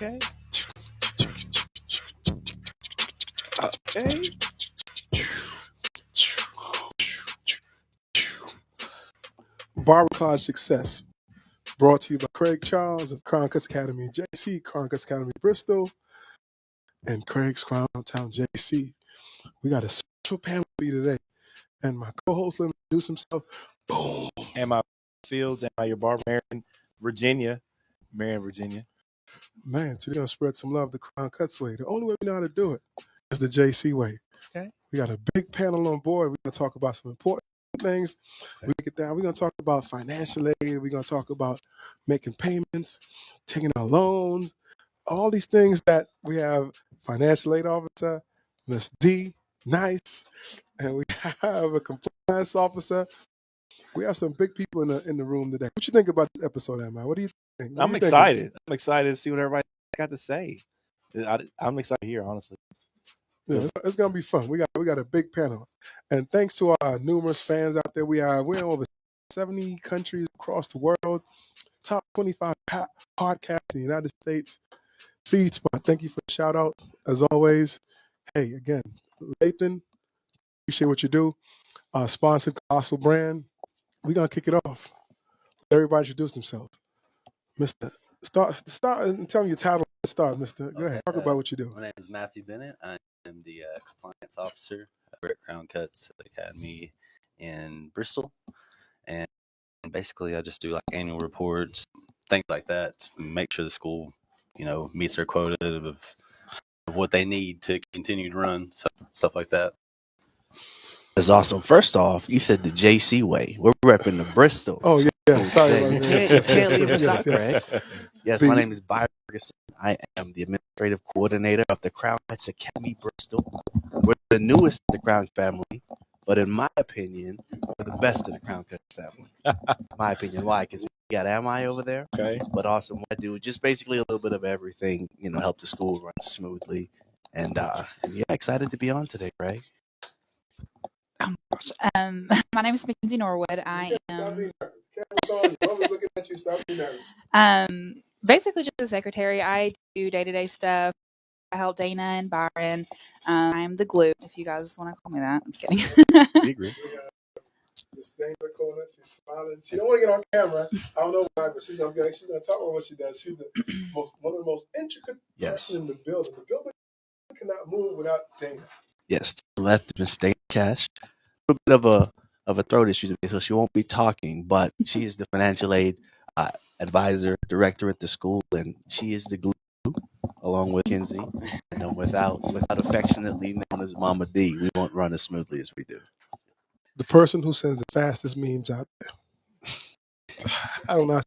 Okay. Okay. Barber College Success, brought to you by Craig Charles of Cutz Academy JC, Cutz Academy Bristol, and Craig's Crown Town JC. We got a special panel for you today. And my co-host, let me introduce himself. Boom. Am I Fields? Am I your barber? Marion, Virginia. Man, today we're going to spread some love the Crown Cutz way. The only way we know how to do it is the JC way. Okay. We got a big panel on board. We're going to talk about some important things. Okay. We get down. We're going to talk about financial aid. We're going to talk about making payments, taking out loans, all these things that we have. Financial aid officer, Miss D, nice, and we have a compliance officer. We have some big people in the room today. What you think about this episode, Emma? What do you think? I'm excited. I'm excited to see what everybody got to say. I'm excited to hear, honestly. Yeah, it's gonna be fun. We got a big panel, and thanks to our numerous fans out there, we're in over 70 countries across the world. Top 25 podcasts in the United States. Feed spot. Thank you for the shout out as always. Hey, again, Lathan, appreciate what you do. Sponsored Colossal Brand. We're gonna kick it off. Everybody introduce themselves. Mister, start and tell me your title. Start, Mister. Go ahead. Talk about what you do. My name is Matthew Bennett. I am the compliance officer over at Crown Cutz Academy in Bristol, and basically I just do like annual reports, things like that, to make sure the school, meets their quota of what they need to continue to run, stuff like that. That's awesome. First off, you said the JC way. We're repping the Bristol. Oh yeah. Sorry about that. Can't leave us out, Yes. Craig. Yes, my name is Barber. I am the administrative coordinator of the Crown Cutz Academy Bristol. We're the newest of the Crown family, but in my opinion, we're the best of the Crown Cutz family. My opinion. Why? Because we got Ami over there. Okay. But also what I do, just basically a little bit of everything, help the school run smoothly. And yeah, excited to be on today, Craig. Oh my gosh. My name is Mackenzie Norwood. I am basically just a secretary. I do day-to-day stuff. I help Dana and Byron. I'm the glue, if you guys want to call me that. I'm just kidding. We agree. She's smiling. She don't want to get on camera. I don't know why, but she's gonna talk about what she does. She's one of the most intricate person in the building. The building cannot move without Dana. Yes, left is Miss Dana Cash. A little bit of a throat issue today, so she won't be talking. But she is the financial aid advisor, director at the school, and she is the glue, along with Kinsey. And without affectionately known as Mama D, we won't run as smoothly as we do. The person who sends the fastest memes out there. I don't know.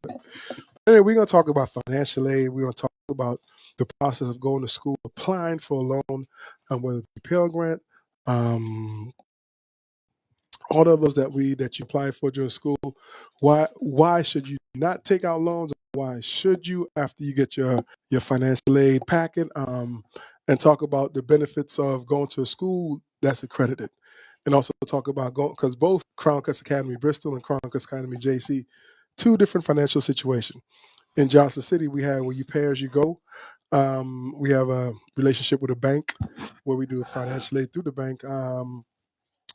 Anyway, we're gonna talk about financial aid. We're gonna talk about the process of going to school, applying for a loan, whether it be Pell Grant, all of those that you apply for during school. Why should you not take out loans? Why should you after you get your financial aid packet? And talk about the benefits of going to a school that's accredited. And also talk about because both Crown Cutz Academy Bristol and Crown Cutz Academy JC, two different financial situations. In Johnson City, we have where you pay as you go. We have a relationship with a bank where we do financial aid through the bank.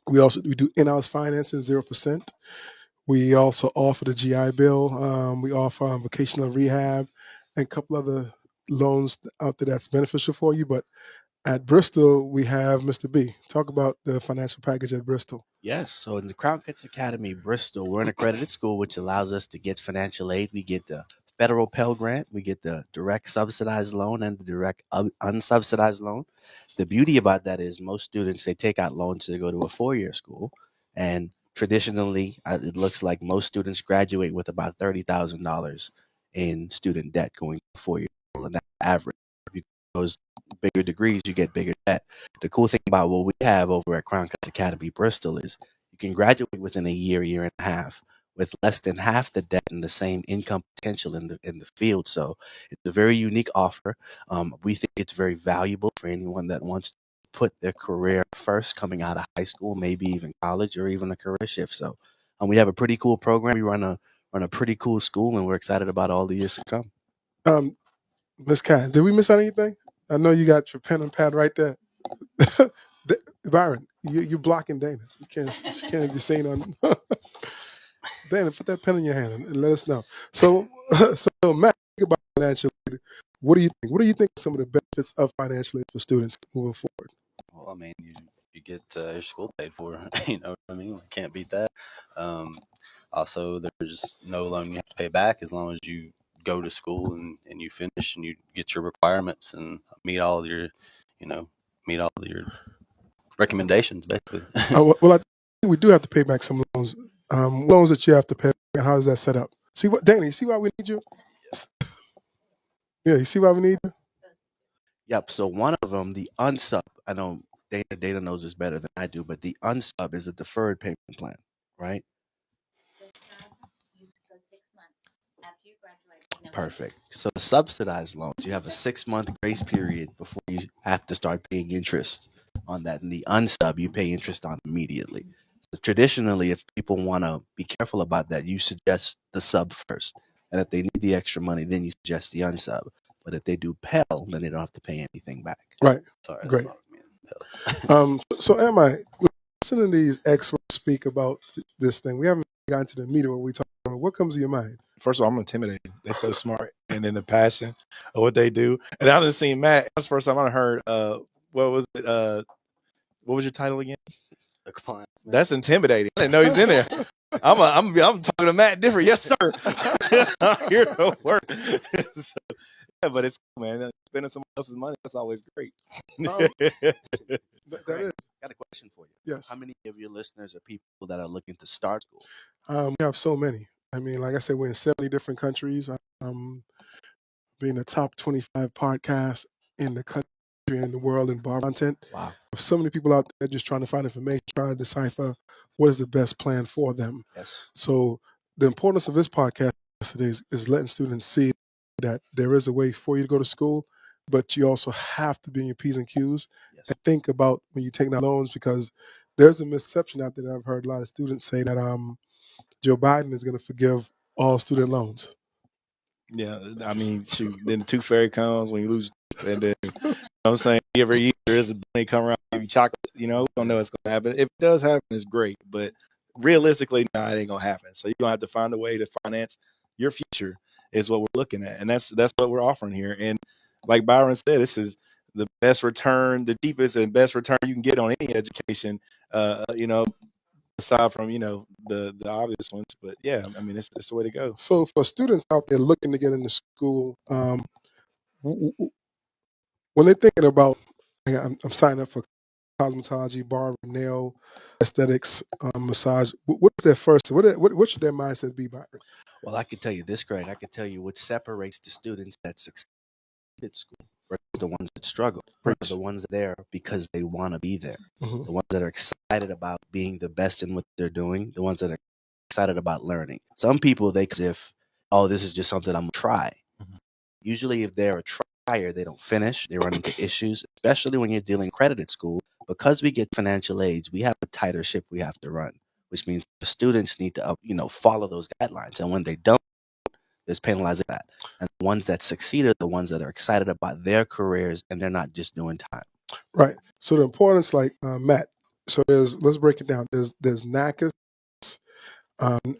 We do in-house financing, 0%. We also offer the GI Bill. We offer vocational rehab and a couple other loans out there that's beneficial for you. But at Bristol, we have Mr. B. Talk about the financial package at Bristol. Yes, so in the Crown Cutz Academy Bristol, we're an accredited school, which allows us to get financial aid. We get the federal Pell Grant, we get the direct subsidized loan and the direct unsubsidized loan. The beauty about that is most students, they take out loans to go to a 4-year school. And traditionally, it looks like most students graduate with about $30,000 in student debt going to 4-year school. And that's average. If you go those bigger degrees, you get bigger debt. The cool thing about what we have over at Crown Cutz Academy Bristol is you can graduate within a year and a half with less than half the debt and the same income potential in the field. So it's a very unique offer. We think it's very valuable for anyone that wants to put their career first coming out of high school, maybe even college or even a career shift. So we have a pretty cool program. We run a pretty cool school, and we're excited about all the years to come. Miss Cass, did we miss out anything? I know you got your pen and pad right there. Byron, you're blocking Dana. She can't be seen on. Dana, put that pen in your hand and let us know. So, so Matt, think about financial aid. What do you think? What do you think are some of the benefits of financial aid for students moving forward? Well, I mean, you get your school paid for. You know what I mean? We can't beat that. Also, there's no loan you have to pay back as long as you go to school and you finish and you get your requirements and meet all your, you know, meet all your recommendations, basically. Well, I think we do have to pay back some loans. Loans that you have to pay. And how is that set up? See what, Dana? You see why we need you? Yes. Yeah, you see why we need you? Yep. So one of them, the unsub, I know Dana knows this better than I do, but the unsub is a deferred payment plan, right? Perfect. So the subsidized loans, you have a 6-month grace period before you have to start paying interest on that. And the unsub, you pay interest on immediately. So traditionally, if people want to be careful about that, you suggest the sub first. And if they need the extra money, then you suggest the unsub. But if they do Pell, then they don't have to pay anything back. Right. Sorry, Great. Pell. So am I listening to these experts speak about this thing? We haven't gotten to the meat of what we talking about. What comes to your mind? First of all, I'm intimidated. They're so smart, and then the passion of what they do. And I done seen Matt. That's the first time I heard. What was it? What was your title again? The compliance. That's intimidating. I didn't know he's in there. I'm talking to Matt different. Yes, sir. I'm here to work. So, yeah, but it's cool, man. Spending someone else's money, that's always great. That is. Got a question for you. Yes. How many of your listeners are people that are looking to start school? We have so many. I mean, like I said, we're in 70 different countries. Being a top 25 podcast in the country and the world in Barber content. Wow. So many people out there just trying to find information, trying to decipher what is the best plan for them. Yes. So the importance of this podcast today is letting students see that there is a way for you to go to school, but you also have to be in your P's and Q's and think about when you're taking out loans, because there's a misconception out there that I've heard a lot of students say that Joe Biden is going to forgive all student loans. Yeah, I mean, shoot. Then the tooth fairy comes when you lose, and then you know what I'm saying, every year there's a bunny come around give you chocolate. You know, we don't know what's gonna happen. If it does happen, it's great, but realistically, no, it ain't gonna happen. So you're gonna have to find a way to finance your future. Is what we're looking at, and that's what we're offering here. And like Byron said, this is the best return, the cheapest and best return you can get on any education. You know, aside from the obvious ones, but yeah, I mean it's the way to go. So for students out there looking to get into school, when they're thinking about, I'm signing up for cosmetology, barber, nail, aesthetics, massage, what's their first? What should their mindset be, Byron? Well, I can tell you this, Greg. I can tell you what separates the students that succeed at school versus the ones that struggle. Right. The ones that are there because they want to be there. Mm-hmm. The ones that are excited about being the best in what they're doing. The ones that are excited about learning. Some people, they as if, oh, this is just something I'm going to try. Mm-hmm. Usually if they're a trier, they don't finish. They run into issues, especially when you're dealing credit at school. Because we get financial aids, we have a tighter ship we have to run, which means the students need to, follow those guidelines. And when they don't, there's penalizing that. And the ones that succeed are the ones that are excited about their careers and they're not just doing time. Right. So the importance, like Matt. So let's break it down. There's NACIS.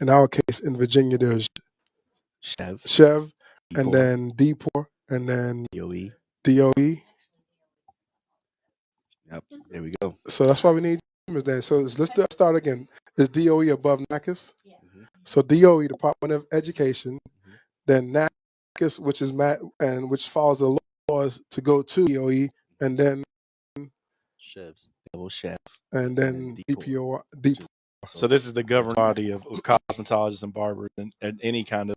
In our case, in Virginia, there's Chev, and then DPOR, and then DOE. Yep. There we go. So that's why we need that. So let's start again. Is DOE above NACIS? Yeah. Mm-hmm. So DOE, Department of Education, then NACIS, which is Matt, and which follows the laws to go to DOE, and then Chefs. Chef. And then DPOR. So this is the governing body of cosmetologists and barbers and any kind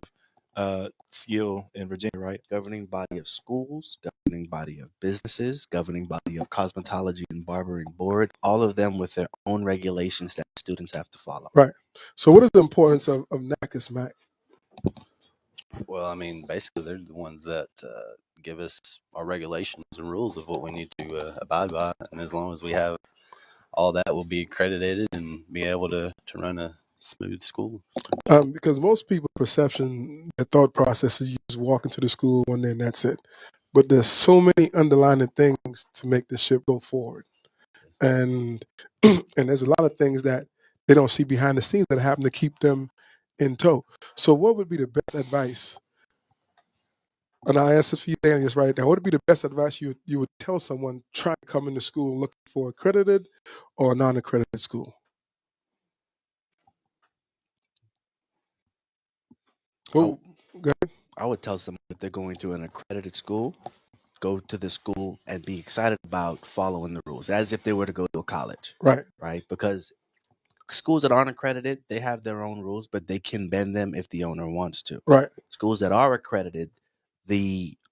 of skill in Virginia, right? Governing body of schools, governing body of businesses, governing body of cosmetology and barbering board, all of them with their own regulations that students have to follow. Right. So what is the importance of NACIS, Matt? Well, I mean, basically, they're the ones that give us our regulations and rules of what we need to abide by. And as long as we have all that, we'll be accredited and be able to run a Smooth school. Because most people perception, their thought process is you just walk into the school one day and that's it. But there's so many underlying things to make the ship go forward, and and there's a lot of things that they don't see behind the scenes that happen to keep them in tow. So, what would be the best advice? And I ask it for you, Danny, just right now. What would be the best advice you would tell someone trying to come into school looking for accredited or non-accredited school? Well, go ahead. I would tell someone if they're going to an accredited school, go to the school and be excited about following the rules as if they were to go to a college, Right, right? Because schools that aren't accredited, they have their own rules, but they can bend them if the owner wants to. right. Schools that are accredited,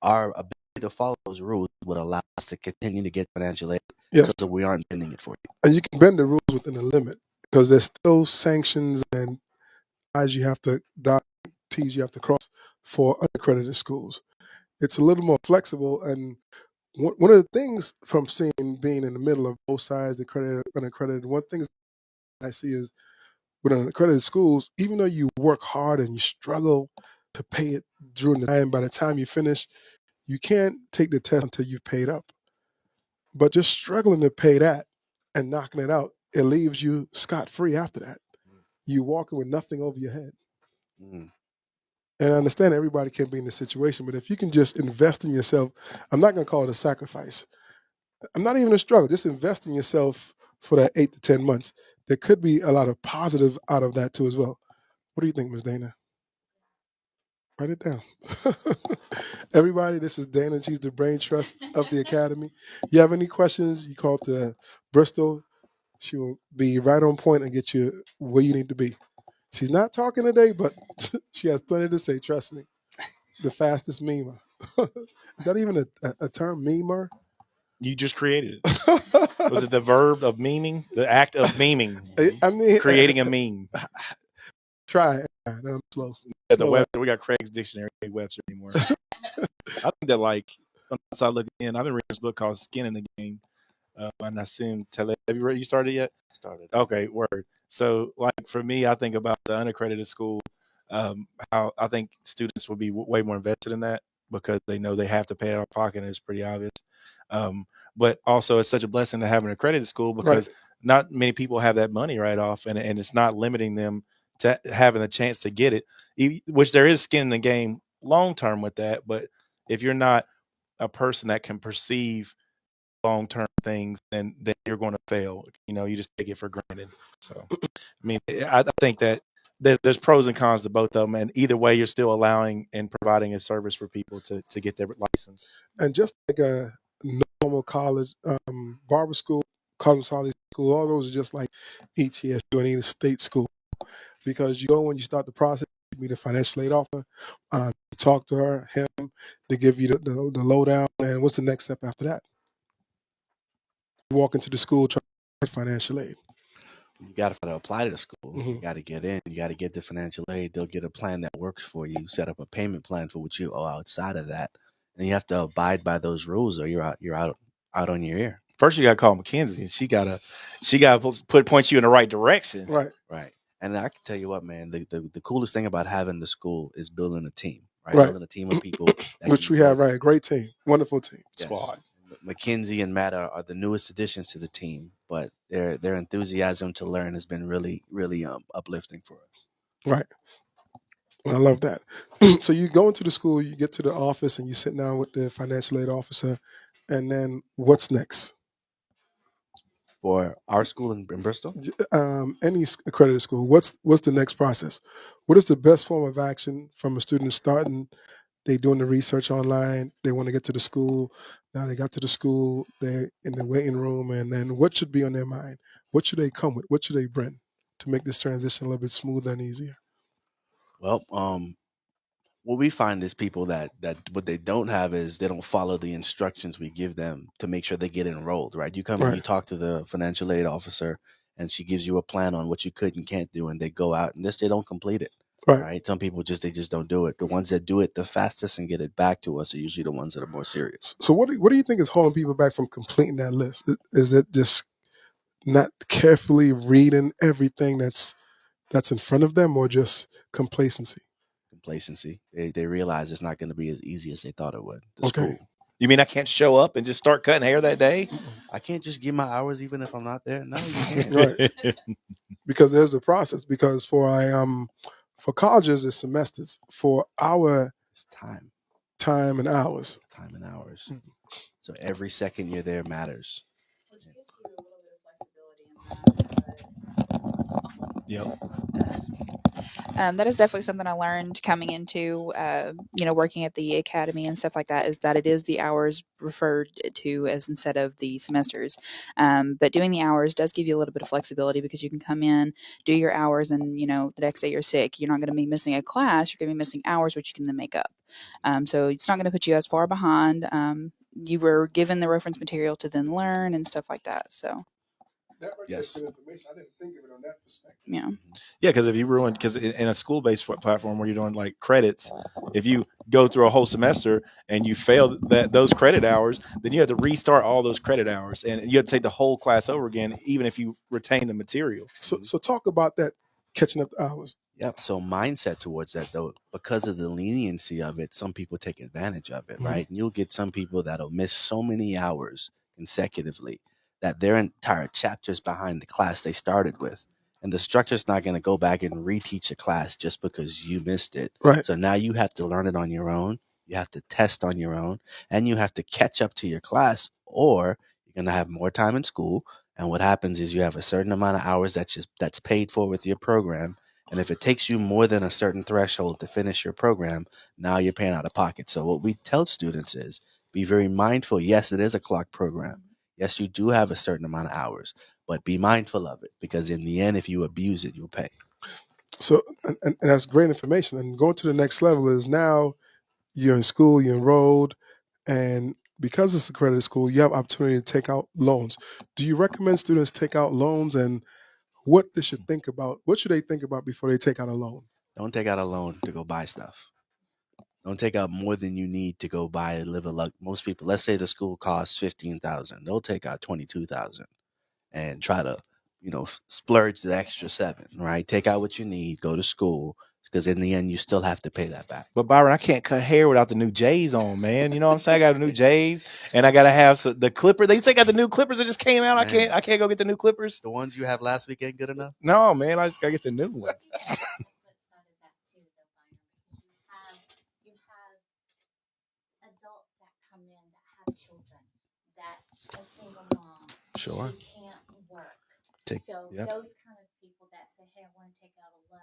our ability to follow those rules would allow us to continue to get financial aid Yes, because we aren't bending it for you. and you can bend the rules within a limit because there's still sanctions and I's you have to dot, T's you have to cross for unaccredited schools. It's a little more flexible, and one of the things from seeing being in the middle of both sides, the accredited, unaccredited, one thing I see is with unaccredited schools, even though you work hard and you struggle to pay it during the time, by the time you finish, you can't take the test until you've paid up. But just struggling to pay that and knocking it out, it leaves you scot free after that. You walking with nothing over your head. Mm. And I understand everybody can be in this situation, but if you can just invest in yourself, I'm not going to call it a sacrifice. I'm not even a struggle. Just invest in yourself for that 8 to 10 months. There could be a lot of positive out of that too as well. What do you think, Ms. Dana? Write it down. Everybody, this is Dana. She's the brain trust of the Academy. You have any questions, you call to Bristol. She will be right on point and get you where you need to be. She's not talking today, but she has plenty to say. Trust me. The fastest memer. Is that even a term, memer? You just created it. Was it the verb of memeing? The act of memeing. I mean, Creating a meme. try it. I'm slow. At the Slow web, we got Craig's Dictionary, Webster anymore. I think that, like, once I look in, I've been reading this book called Skin in the Game. And I assume, have you started yet? Started. Okay, word. So, like, for me, I think about the unaccredited school, how I think students will be way more invested in that because they know they have to pay out of pocket, and it's pretty obvious. But also, it's such a blessing to have an accredited school because not many people have that money right off, and it's not limiting them to having a chance to get it, which there is skin in the game long term with that. But if you're not a person that can perceive long-term things, then you're going to fail. You just take it for granted. So, I mean, I think that there's pros and cons to both of them, and either way, you're still allowing and providing a service for people to get their license. And just like a normal college, Barber school, college school, all those are just like ETSU and any state school, because you go when you start the process, you meet a financial aid officer, you talk to him, they give you the lowdown, and what's the next step after that? You walk into the school trying to get financial aid. You got to apply to the school. Mhm. You got to get in. You got to get the financial aid. They'll get a plan that works for you. Set up a payment plan for what you owe outside of that, and you have to abide by those rules, or you're out on your ear. First, you got to call Mackenzie. She got to point you in the right direction. Right. And I can tell you what, man, the coolest thing about having the school is building a team. Right. Building a team of people, which we have. Right, a great team, wonderful team, yes. Squad. Mackenzie and Matt are the newest additions to the team, but their enthusiasm to learn has been really, really uplifting for us. Right. I love that. So you go into the school, you get to the office, and you sit down with the financial aid officer, and then what's next? For our school in Bristol? Any accredited school, what's the next process? What is the best form of action from a student starting? They doing the research online. They want to get to the school. Now they got to the school. They're in the waiting room, and then what should be on their mind? What should they come with? What should they bring to make this transition a little bit smoother and easier? Well, what we find is people that what they don't have is they don't follow the instructions we give them to make sure they get enrolled. Right? You come and you talk to the financial aid officer, and she gives you a plan on what you could and can't do, and they go out and they don't complete it. Right. Some people they just don't do it. The ones that do it the fastest and get it back to us are usually the ones that are more serious. So what do you think is holding people back from completing that list? Is it just not carefully reading everything that's that's in front of them, or just complacency? Complacency. They realize it's not going to be as easy as they thought it would. The Okay. school. You mean I can't show up and just start cutting hair that day? I can't just give my hours even if I'm not there. No, you can't. Right. Because there's a process. Because for colleges it's semesters. For our It's time. time and hours. Time and hours. So every second you're there matters. Which gives you a little bit of flexibility in that. Yep. That is definitely something I learned coming into, working at the academy and stuff like that, is that it is the hours referred to as instead of the semesters. But doing the hours does give you a little bit of flexibility because you can come in, do your hours, and, the next day you're sick. You're not going to be missing a class. You're going to be missing hours, which you can then make up. So it's not going to put you as far behind. You were given the reference material to then learn and stuff like that. So. That right Yes. there, good information. I didn't think of it on that perspective. Yeah. Yeah, because if you ruin, because in a school-based platform where you're doing like credits, if you go through a whole semester and you fail those credit hours, then you have to restart all those credit hours, and you have to take the whole class over again, even if you retain the material. So talk about that, catching up the hours. Yep. So mindset towards that, though, because of the leniency of it, some people take advantage of it, right? And you'll get some people that'll miss so many hours consecutively that their entire chapters behind the class they started with. And the instructor's not going to go back and reteach a class just because you missed it. Right. So now you have to learn it on your own. You have to test on your own, and you have to catch up to your class, or you're going to have more time in school. And what happens is you have a certain amount of hours that's paid for with your program. And if it takes you more than a certain threshold to finish your program, now you're paying out of pocket. So what we tell students is be very mindful. Yes, it is a clock program. Yes, you do have a certain amount of hours, but be mindful of it, because in the end, if you abuse it, you'll pay. So, and that's great information. And going to the next level is now you're in school, you're enrolled, and because it's accredited school, you have opportunity to take out loans. Do you recommend students take out loans, and what they should think about? What should they think about before they take out a loan? Don't take out a loan to go buy stuff. Don't take out more than you need to go buy most people, let's say the school costs $15,000. They'll take out $22,000 and try to, splurge the extra $7,000, right? Take out what you need, go to school, because in the end, you still have to pay that back. But Byron, I can't cut hair without the new J's on, man. You know what I'm saying? I got the new J's, and I gotta have the clipper. They say got the new clippers that just came out. Man. I can't go get the new clippers. The ones you have last week ain't good enough? No, man, I just gotta get the new ones. You have adults that come in that have children, that a single mom, Sure. she can't work. Yeah. Those kind of people that say, hey, I want to take out a loan,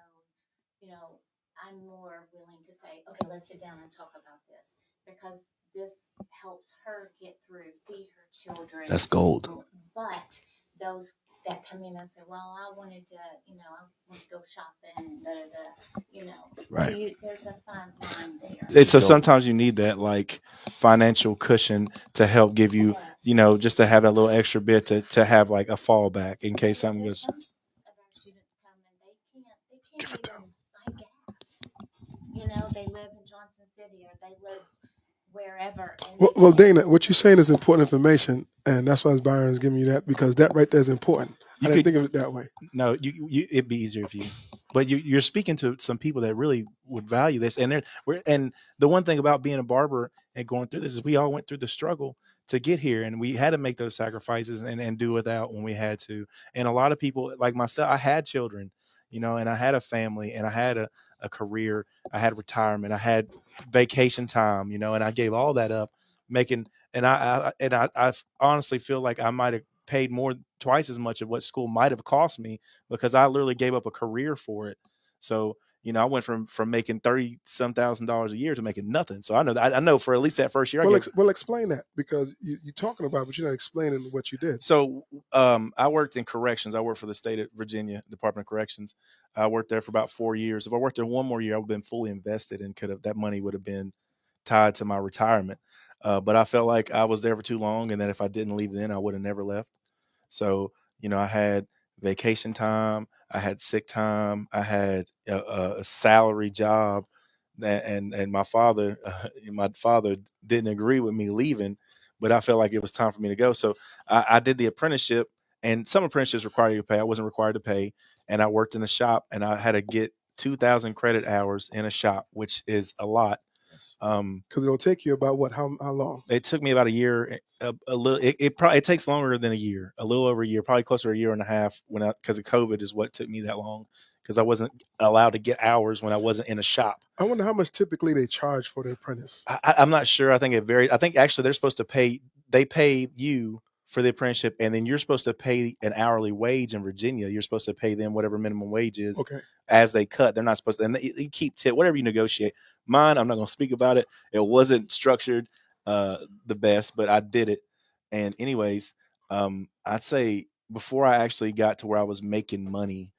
I'm more willing to say, okay, let's sit down and talk about this, because this helps her get through, feed her children. That's gold. But those that come in and say, well, I wanted to, I want to go shopping, Right. So there's a fine line there. So sometimes you need that like financial cushion to help give you, just to have that little extra bit to have like a fallback in case something goes. Some of our students come and they can't even buy gas. They live in Johnson City, or they live wherever. And Well, Dana, what you're saying is important information, and that's why Byron's giving you that, because that right there is important. I didn't think of it that way. No, it'd be easier if you. But you're speaking to some people that really would value this, and the one thing about being a barber and going through this is we all went through the struggle to get here, and we had to make those sacrifices and do without when we had to. And a lot of people like myself, I had children, and I had a family, and I had a career, I had retirement, I had vacation time, and I gave all that up, and I honestly feel like I might have paid twice as much of what school might have cost me, because I literally gave up a career for it. So, I went from making $30-some thousand a year to making nothing. So I know for at least that first year. Well, explain that, because you're talking about it, but you're not explaining what you did. So I worked in corrections. I worked for the state of Virginia Department of Corrections. I worked there for about 4 years. If I worked there one more year, I would have been fully invested, and that money would have been tied to my retirement. But I felt like I was there for too long, and that if I didn't leave then, I would have never left. So, I had vacation time, I had sick time, I had a salary job, and my father didn't agree with me leaving, but I felt like it was time for me to go. So I did the apprenticeship, and some apprenticeships require you to pay. I wasn't required to pay, and I worked in a shop, and I had to get 2,000 credit hours in a shop, which is a lot. Because it'll take you about what? How long? It took me about a year, a little. It probably it takes longer than a year, a little over a year, probably closer to a year and a half. Because of COVID is what took me that long, because I wasn't allowed to get hours when I wasn't in a shop. I wonder how much typically they charge for the apprentice. I'm not sure. I think it varies. I think actually they're supposed to pay. They pay you for the apprenticeship, and then you're supposed to pay an hourly wage in Virginia. You're supposed to pay them whatever minimum wage is. Okay. As they cut. They're not supposed to, and they keep tip, whatever you negotiate. Mine, I'm not going to speak about it. It wasn't structured the best, but I did it. And anyways, I'd say before I actually got to where I was making money,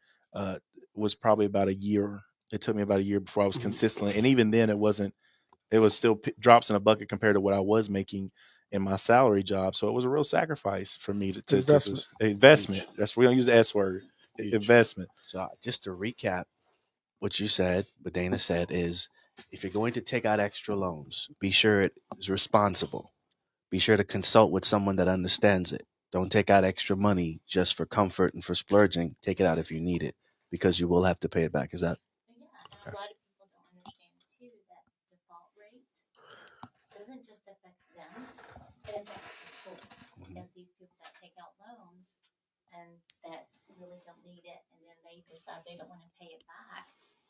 was probably about a year. It took me about a year before I was consistently, and even then, it wasn't. It was still drops in a bucket compared to what I was making in my salary job. So it was a real sacrifice for me to investment. That's we don't use the S word. Investment. So just to recap what you said, what Dana said is, if you're going to take out extra loans, be sure it is responsible. Be sure to consult with someone that understands it. Don't take out extra money just for comfort and for splurging. Take it out if you need it, because you will have to pay it back. Is that? Yeah, and a lot of people don't understand too that default rate doesn't just affect them; it affects the school. If these people that take out loans and that really don't need it, and then they decide they don't want to pay it back,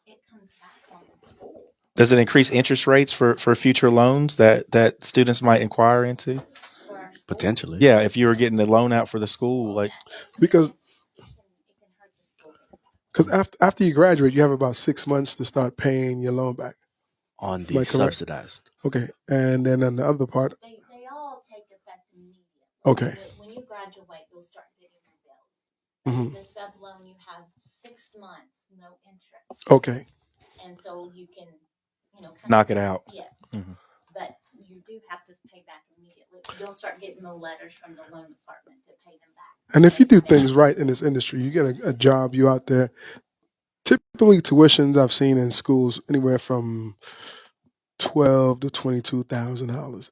it comes back on the school. Does it increase interest rates for future loans that students might inquire into? For our school, Potentially. Yeah, if you were getting the loan out for the school, like Because it can hurt the school. because after you graduate, you have about 6 months to start paying your loan back. On Am I the correct? subsidized. Okay, and then on the other part, They all take effect immediately. okay, When you graduate, you'll start getting your bills. hmm The sub loan, you have 6 months, no interest. okay, And so you can, kind knock it out. Yes. Mhm. But you do have to pay back immediately. You'll start getting the letters from the loan department to pay them back. and if you do things right in this industry, you get a job, you out there. Typically, tuitions I've seen in schools anywhere from $12,000 to $22,000.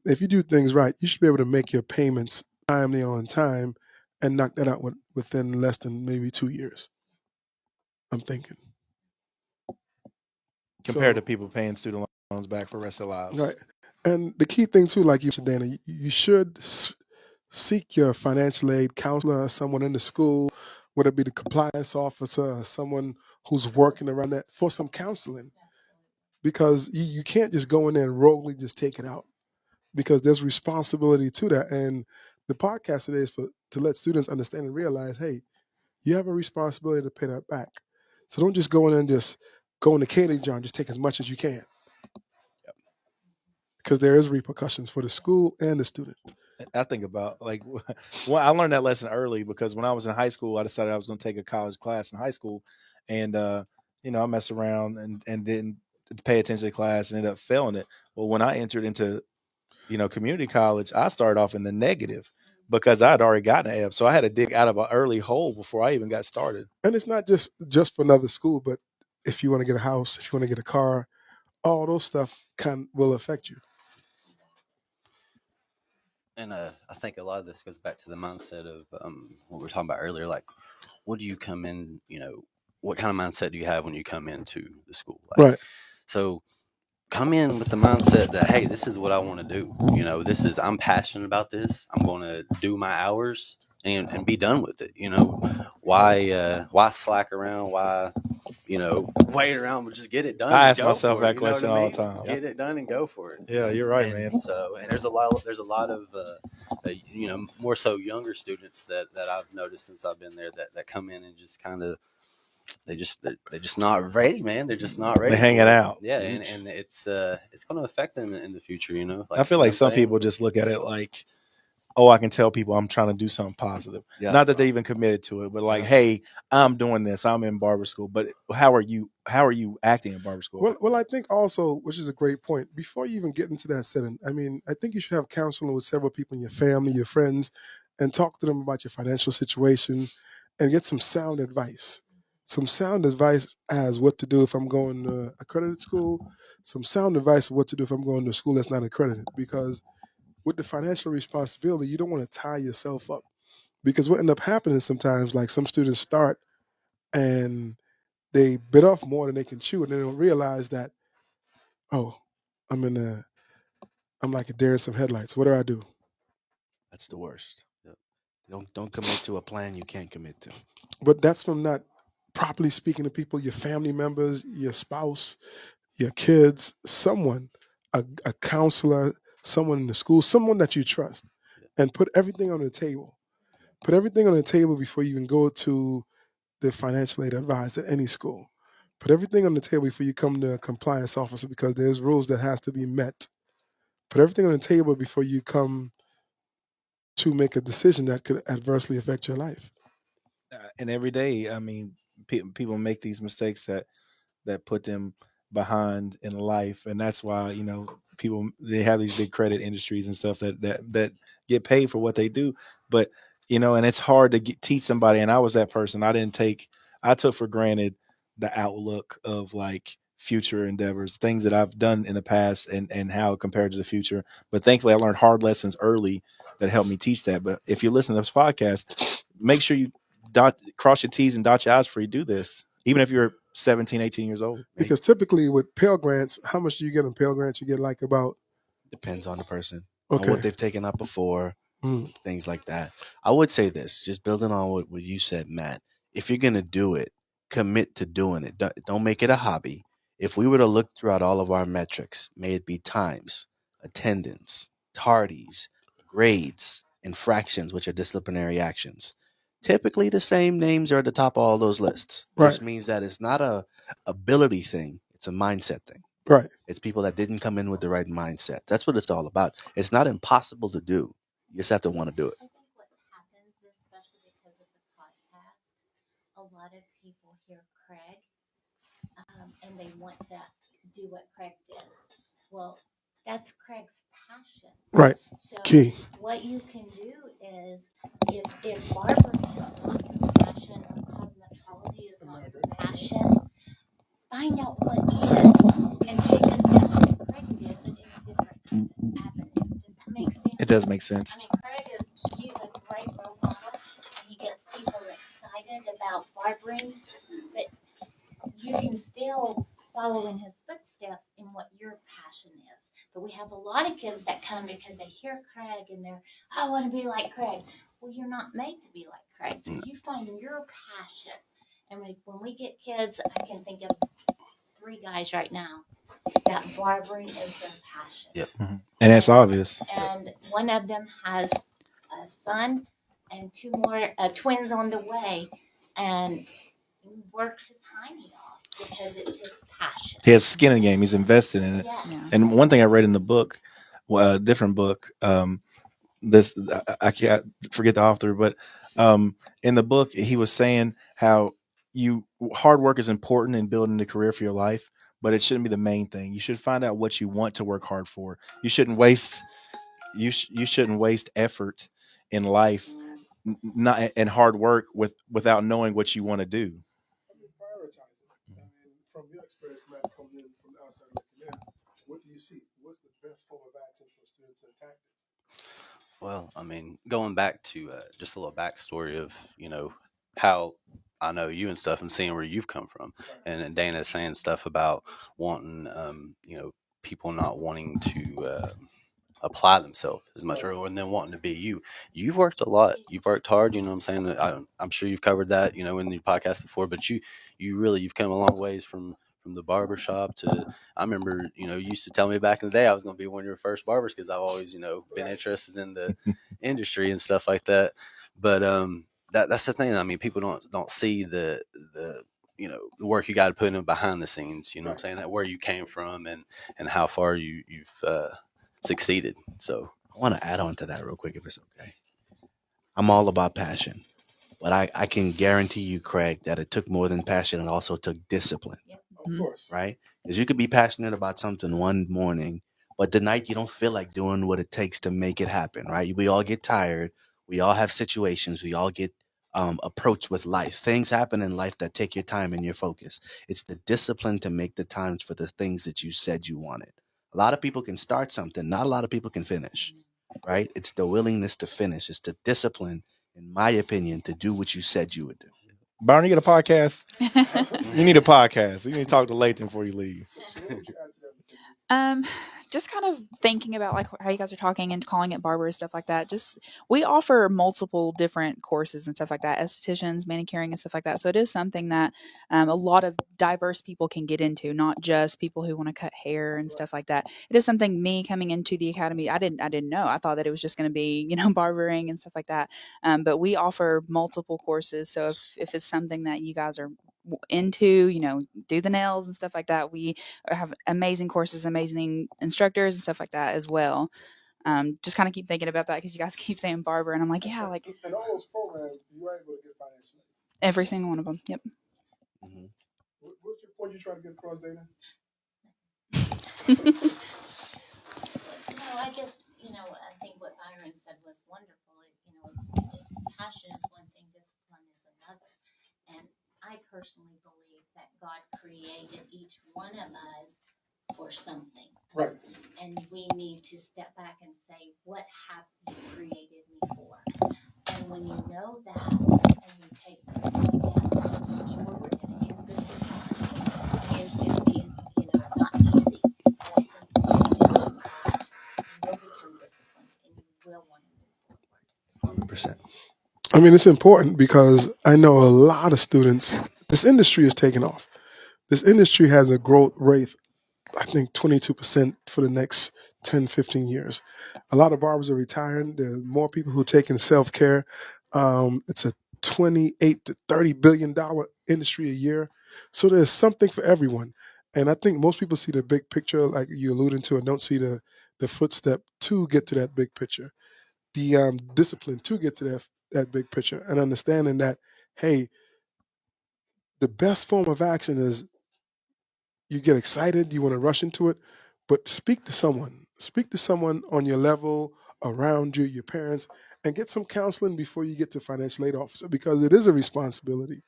If you do things right, you should be able to make your payments timely on time, and knock that out within less than maybe 2 years. I'm thinking. Compared So, to people paying student loans back for the rest of their lives. right. And the key thing too, like you said, Dana, you should seek your financial aid counselor, someone in the school, whether it be the compliance officer, or someone who's working around that for some counseling, because you can't just go in there and roguely just take it out, because there's responsibility to that. And the podcast today is to let students understand and realize, hey, you have a responsibility to pay that back. So don't just go in and just go in the candy jar and just take as much as you can, because there is repercussions for the school and the student. I think about like well, I learned that lesson early, because when I was in high school, I decided I was going to take a college class in high school, and I messed around and didn't pay attention to the class and ended up failing it. Well, when I entered into community college, I started off in the negative because I had already gotten an F, so I had to dig out of an early hole before I even got started. And it's not just for another school, but if you want to get a house, if you want to get a car, all those stuff will affect you. And I think a lot of this goes back to the mindset of what we were talking about earlier. Like, what do you come in? What kind of mindset do you have when you come into the school? Like, Right. So come in with the mindset that, hey, this is what I want to do. I'm passionate about this. I'm going to do my hours and be done with it. Why slack around? Why wait around? But just get it done. I ask myself that question all the time. Get it done and go for it. Yeah, you're right, man. So, and there's a lot of more so younger students that I've noticed since I've been there that come in and just kind of they're just not ready, man. They're just not ready. They hang it out. Yeah, and it's going to affect them in the future. I feel like some people just look at it like, oh, I can tell people I'm trying to do something positive. Yeah. Not that they even committed to it, but like, hey, I'm doing this. I'm in barber school. But how are you acting in barber school? Well, I think also, which is a great point, before you even get into that setting, I mean, I think you should have counseling with several people in your family, your friends, and talk to them about your financial situation and get some sound advice. Some sound advice as what to do if I'm going to accredited school, some sound advice of what to do if I'm going to a school that's not accredited. Because with the financial responsibility, you don't want to tie yourself up, Because what end up happening sometimes, like some students start and they bit off more than they can chew, and they don't realize that, oh, I'm like a deer in some headlights. What do I do? That's the worst. Yep. Don't commit to a plan you can't commit to. But that's from not properly speaking to people, your family members, your spouse, your kids, someone, a counselor, someone in the school, someone that you trust, Yep. and put everything on the table. Put everything on the table before you even go to the financial aid advisor at any school. Put everything on the table before you come to a compliance officer, because there's rules that has to be met. Put everything on the table before you come to make a decision that could adversely affect your life. And every day, I mean, people make these mistakes that put them behind in life, and that's why people, they have these big credit industries and stuff that get paid for what they do. But and it's hard to teach somebody. And I was that person. I took for granted the outlook of like future endeavors, things that I've done in the past, and how it compared to the future. But thankfully, I learned hard lessons early that helped me teach that. But if you listen to this podcast, make sure you cross your T's and dot your I's before you do this, even if you're 17, 18 years old. Because typically with Pell Grants, how much do you get on Pell Grants? You get like about, Depends on the person, on okay. what they've taken up before, Mm. things like that. I would say this, just building on what you said, Matt. If you're gonna do it, commit to doing it. Don't make it a hobby. If we were to look throughout all of our metrics, may it be times, attendance, tardies, grades, infractions, which are disciplinary actions, typically the same names are at the top of all those lists. Right. Which means that it's not a ability thing; it's a mindset thing. Right. It's people that didn't come in with the right mindset. That's what it's all about. It's not impossible to do. You just have to want to do it. I think what happens, especially because of the podcast, a lot of people hear Craig and they want to do what Craig did. Well, that's Craig's passion. Right. So Key. what you can do is, if Barber is not your passion or cosmetology is not your passion, find out what is and take the steps that Craig did, but in a different avenue. Does that make sense? It does make sense. I mean, he's a great role model. He gets people excited about barbering, but you can still follow in his footsteps in what your passion is. But we have a lot of kids that come because they hear Craig and I want to be like Craig. Well, you're not made to be like Craig. So you find your passion. And when we get kids, I can think of 3 guys right now that barbering is their passion. Yep. Mm-hmm. And that's obvious. And one of them has a son and 2 more twins on the way, and he works his hiney off because it's his passion. He has skin in the game. He's invested in it. Yes. Yeah. And one thing I read in the book, a different book, this I can't forget the author, but in the book he was saying how hard work is important in building a career for your life, but it shouldn't be the main thing. You should find out what you want to work hard for. You shouldn't waste effort in life, not and hard work without knowing what you want to do. Prioritizing. I mean, from your experience, Matt, coming in from the outside looking in, what do you see? What's the best form of action for students to attack this? Well, I mean, going back to just a little backstory of how I know you and stuff, and seeing where you've come from, and Dana saying stuff about wanting people not wanting to apply themselves as much, or and then wanting to be you. You've worked a lot. You've worked hard. You know what I'm saying? I'm sure you've covered that, in your podcast before, but you've come a long ways from the barber shop to, I remember, you used to tell me back in the day I was going to be one of your first barbers because I've always, been interested in the industry and stuff like that. But that's the thing. I mean, people don't see the the work you got to put in behind the scenes. You know what I'm saying? That where you came from and how far you've succeeded. So I want to add on to that real quick, if it's okay. I'm all about passion, but I can guarantee you, Craig, that it took more than passion. It also took discipline, Of course. right? Because you could be passionate about something one morning, but the night you don't feel like doing what it takes to make it happen, right? We all get tired. We all have situations. We all get approached with life. Things happen in life that take your time and your focus. It's the discipline to make the times for the things that you said you wanted. A lot of people can start something. Not a lot of people can finish, right? It's the willingness to finish. It's the discipline in my opinion, to do what you said you would do. Byron, you get a podcast? You need a podcast. You need to talk to Lathan before you leave. So what would you add to that, Mackenzie? Um, just kind of thinking about like how you guys are talking and calling it barber and stuff like that. Just we offer multiple different courses and stuff like that, estheticians, manicuring and stuff like that. So it is something that a lot of diverse people can get into, not just people who want to cut hair and stuff like that. It is something me coming into the academy, I didn't know. I thought that it was just going to be barbering and stuff like that. But we offer multiple courses. So if it's something that you guys are into, do the nails and stuff like that, we have amazing courses, amazing instructors and stuff like that as well. Just kind of keep thinking about that because you guys keep saying barber, and I'm like, yeah, like In all those programs, you are able to get financial aid. every single one of them. Yep. Mhm. What's your point you're trying to get across, Dana? No, I think what Byron said was wonderful. Passion is one thing, discipline is another. And I personally believe that God created each one of us for something. Right. And we need to step back and say, what have you created me for? And when you know that and you take those steps forward, and it is going to be hard. It is going to be, not easy. But I think when you do that, you will become disciplined and you will want to move forward. 100%. I mean, it's important because I know a lot of students, this industry is taking off. This industry has a growth rate, I think 22% for the next 10, 15 years. A lot of barbers are retiring. There are more people who are taking self-care. It's a 28 to $30 billion industry a year. So there's something for everyone. And I think most people see the big picture, like you alluded to, and don't see the footstep to get to that big picture, the discipline to get to that big picture, and understanding that, hey, the best form of action is you get excited, you want to rush into it, but speak to someone. Speak to someone on your level, around you, your parents, and get some counseling before you get to financial aid officer, because it is a responsibility.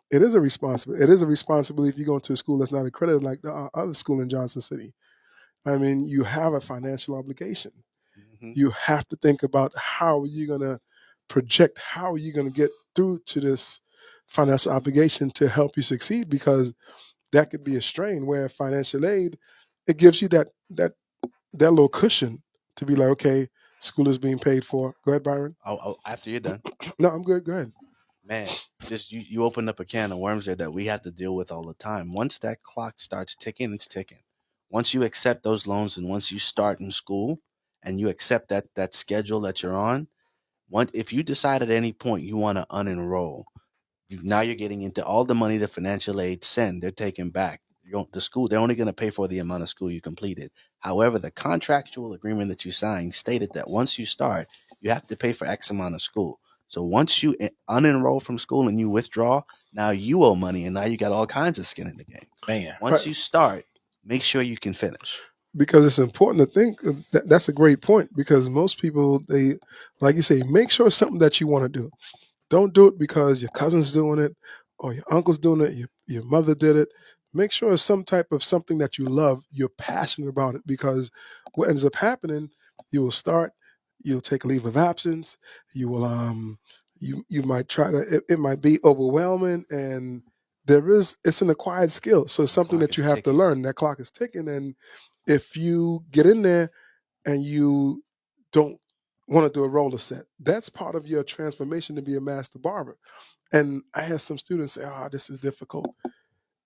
It is a responsibility. It is a responsibility if you go into a school that's not accredited like the other school in Johnson City. I mean, you have a financial obligation. Mhm. You have to think about how you're going to project, how you're going to get through to this financial obligation to help you succeed, because that could be a strain where financial aid, it gives you that little cushion to be like, okay, school is being paid for. Go ahead, Byron. After you're done, No, I'm good. Go ahead. man, just you opened up a can of worms there that we have to deal with all the time. Once that clock starts ticking, it's ticking. Once you accept those loans and once you start in school and you accept that schedule that you're on, if you decide at any point you want to unenroll, now you're getting into all the money that financial aid send. They're taking back. The school, they're only going to pay for the amount of school you completed. However, the contractual agreement that you signed stated that once you start, you have to pay for X amount of school. So once you unenroll from school and you withdraw, now you owe money, and now you got all kinds of skin in the game. Man. Once you start, make sure you can finish. Because it's important to think that's a great point, because most people, they, like you say, make sure it's something that you want to do. Don't do it because your cousin's doing it or your uncle's doing it, your mother did it. Make sure it's some type of something that you love, you're passionate about it, because what ends up happening, you will start, you'll take a leave of absence, you will you might try to, it might be overwhelming, and it's an acquired skill. So it's something Clock that is you have to ticking. learn. That clock is ticking, and if you get in there and you don't want to do a roller set, that's part of your transformation to be a master barber. And I had some students say, "Oh, this is difficult."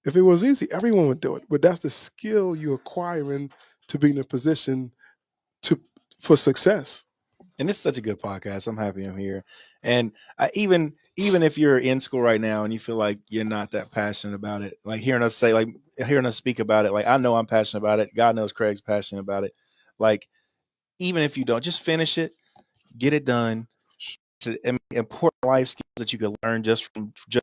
If it was easy, everyone would do it. But that's the skill you're acquiring to be in a position to for success. And this is such a good podcast. I'm happy I'm here. And even if you're in school right now and you feel like you're not that passionate about it, like hearing us speak about it, like I know I'm passionate about it. God knows Craig's passionate about it. Like even if you don't, just finish it, get it done. Important life skills that you can learn just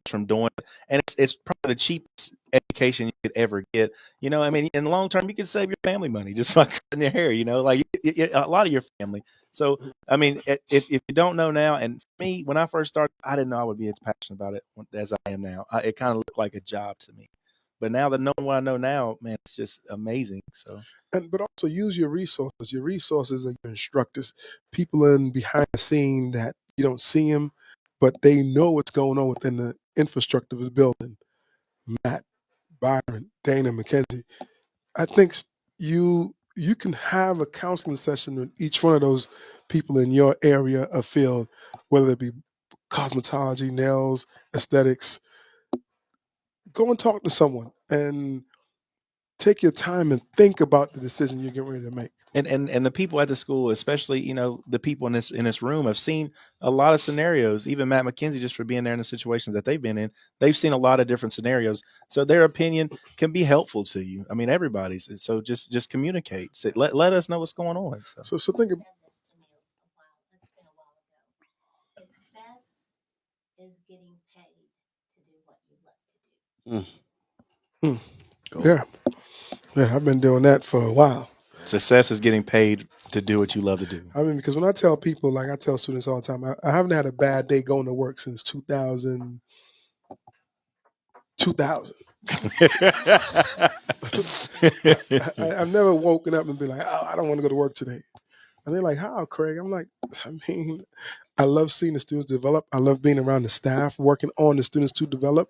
from doing it, and it's probably the cheapest education you could ever get. I mean, in the long term, you can save your family money just by cutting your hair. Like a lot of your family. So, I mean, if you don't know now, and for me, when I first started, I didn't know I would be as passionate about it as I am now. It kind of looked like a job to me, but now that knowing what I know now, man, it's just amazing. So. But also use your resources. Your resources are your instructors, people in behind the scene that you don't see them, but they know what's going on within the infrastructure of the building. Matt, Byron, Dana, Mackenzie. I think you can have a counseling session with each one of those people in your area of field, whether it be cosmetology, nails, aesthetics. Go and talk to someone and take your time and think about the decision you're getting ready to make. And the people at the school, especially the people in this room, have seen a lot of scenarios. Even Matt McKenzie, just for being there in the situations that they've been in, they've seen a lot of different scenarios. So their opinion can be helpful to you. I mean, everybody's. So just communicate. So let us know what's going on. So think of Said this to me a while. It's been a while ago. Success is getting paid to do what you love to do. Cool. yeah, I've been doing that for a while. Success is getting paid to do what you love to do. I mean, because when I tell people, like I tell students all the time, I haven't had a bad day going to work since 2000. I've never woken up and been like, oh, I don't want to go to work today. And they're like, how, Craig? I'm like, I mean, I love seeing the students develop. I love being around the staff, working on the students to develop.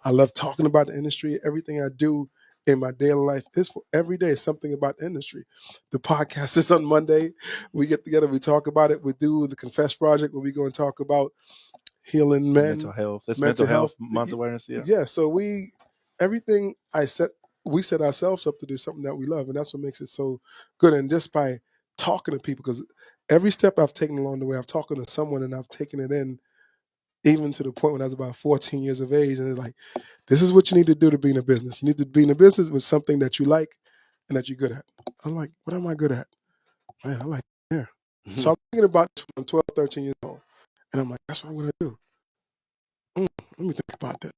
I love talking about the industry. Everything I do in my daily life is for every day is something about the industry. The podcast is on Monday. We get together, we talk about it. We do the Confess Project where we go and talk about healing men, mental health. It's mental health month awareness. Yeah. So we set ourselves up to do something that we love, and that's what makes it so good. And just by talking to people, because every step I've taken along the way, I've talked to someone and I've taken it in, even to the point when I was about 14 years of age, and it's like, this is what you need to do to be in a business. You need to be in a business with something that you like and that you're good at. I'm like, what am I good at? Man, I like hair. So I'm thinking about this when I'm 12, 13 years old, and I'm like, that's what I'm gonna do. Let me think about this.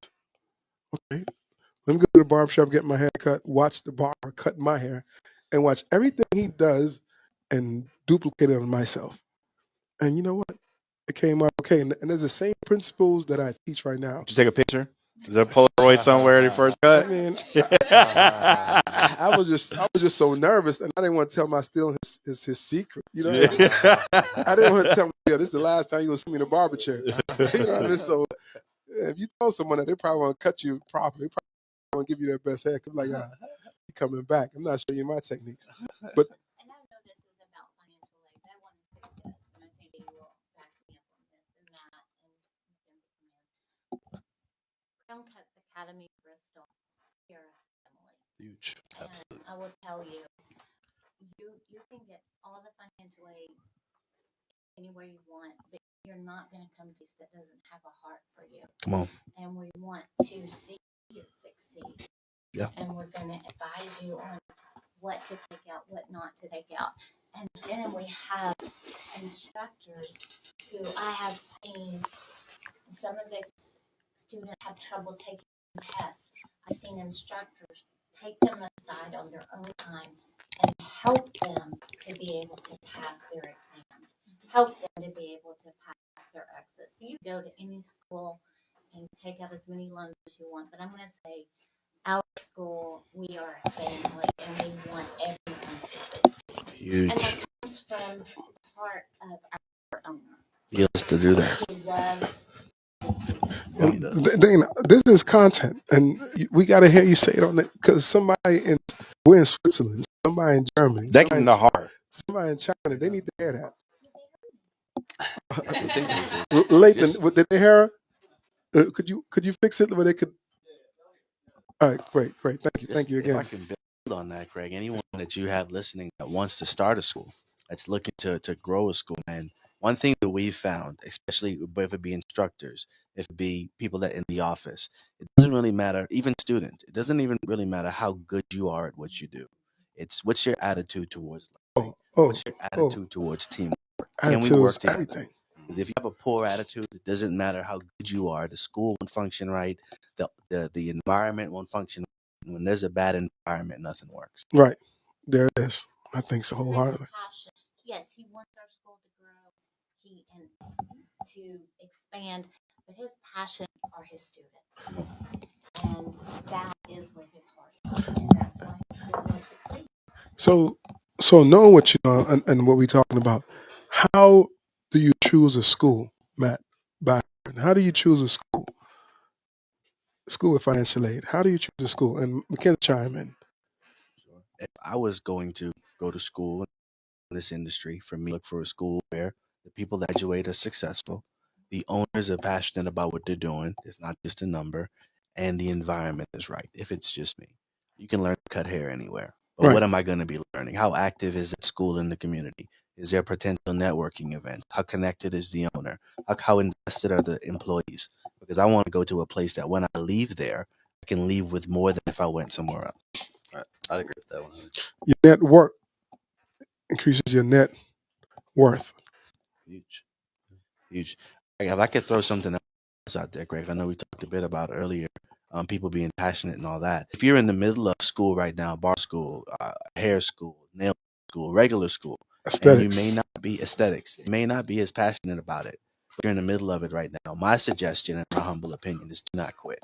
Okay, let me go to the barber shop, get my hair cut, watch the barber cut my hair, and watch everything he does and duplicate it on myself. And you know what? It came out okay. And there's the same principles that I teach right now. Did you take a picture? Is there a Polaroid somewhere at your first cut? I mean, I was just so nervous, and I didn't want to tell my stealing his secret. You know, I didn't want to tell him, yo, this is the last time you're gonna see me in a barber chair. You know what I mean? So if you tell someone that, they probably want to cut you properly. They probably want to give you their best haircut. Like, you're coming back. I'm not showing you my techniques. But And I know this is about financial aid, but I want to say this, and I think you will back me up on this, and Matt and Crown Cutz Academy, Bristol, you're a family. Huge. And I will tell you, you can get all the financial aid anywhere you want, but you're not going to come to this that doesn't have a heart for you. Come on. And we want to see you succeed. Yeah. And we're going to advise you on what to take out, what not to take out. And then we have instructors who I have seen some of the students have trouble taking tests. I've seen instructors take them aside on their own time and help them to be able to pass their exams, help them to be able to pass their exits. So you go to any school and take out as many loans as you want, but I'm going to say our school, we are a family and we want everyone to succeed. Huge. And that comes from the heart of our owner. He loves to do that. He loves the students. Dana, this is content, and we got to hear you say it on it, because we're in Switzerland, somebody in Germany, That can the heart. somebody in China, they need to hear that. Just- Lathan, did they hear? Could you fix it where they could? All right, great. Thank you If I again. can build on that, Craig, anyone that you have listening that wants to start a school, that's looking to grow a school, and one thing that we've found, especially if it be instructors, if it be people that in the office, it doesn't really matter, even students, it doesn't even really matter how good you are at what you do. It's what's your attitude towards learning? What's your attitude towards teamwork? Can we work together? Everything. Because if you have a poor attitude, it doesn't matter how good you are. The school won't function right. The environment won't function. When there's a bad environment, nothing works. Right. There it is. I think so His wholeheartedly. passion. Yes, he wants our school to grow, and to expand, but his passion are his students, and that is where his heart is, and that's why his school will succeed. So knowing what you know and what we're talking about, how do you choose a school, Matt, Byron? one. How do you choose a school? School with financial aid. How do you choose a school? And we can chime in. If I was going to go to school in this industry, for me, look for a school where the people that graduate are successful, the owners are passionate about what they're doing. It's not just a number, and the environment is right. If it's just me, you can learn to cut hair anywhere. But Right. what am I going to be learning? How active is that school in the community? Is there potential networking events? How connected is the owner? How invested are the employees? Because I want to go to a place that when I leave there, I can leave with more than if I went somewhere else. Right. I'd agree with that one. Your net worth increases your net worth. Huge, huge. If I could throw something else out there, Greg, I know we talked a bit about earlier, people being passionate and all that. If you're in the middle of school right now, bar school, hair school, nail school, regular school, and you may Aesthetics. not be aesthetics, you may not be as passionate about it, but you're in the middle of it right now. My suggestion, and my humble opinion, is do not quit.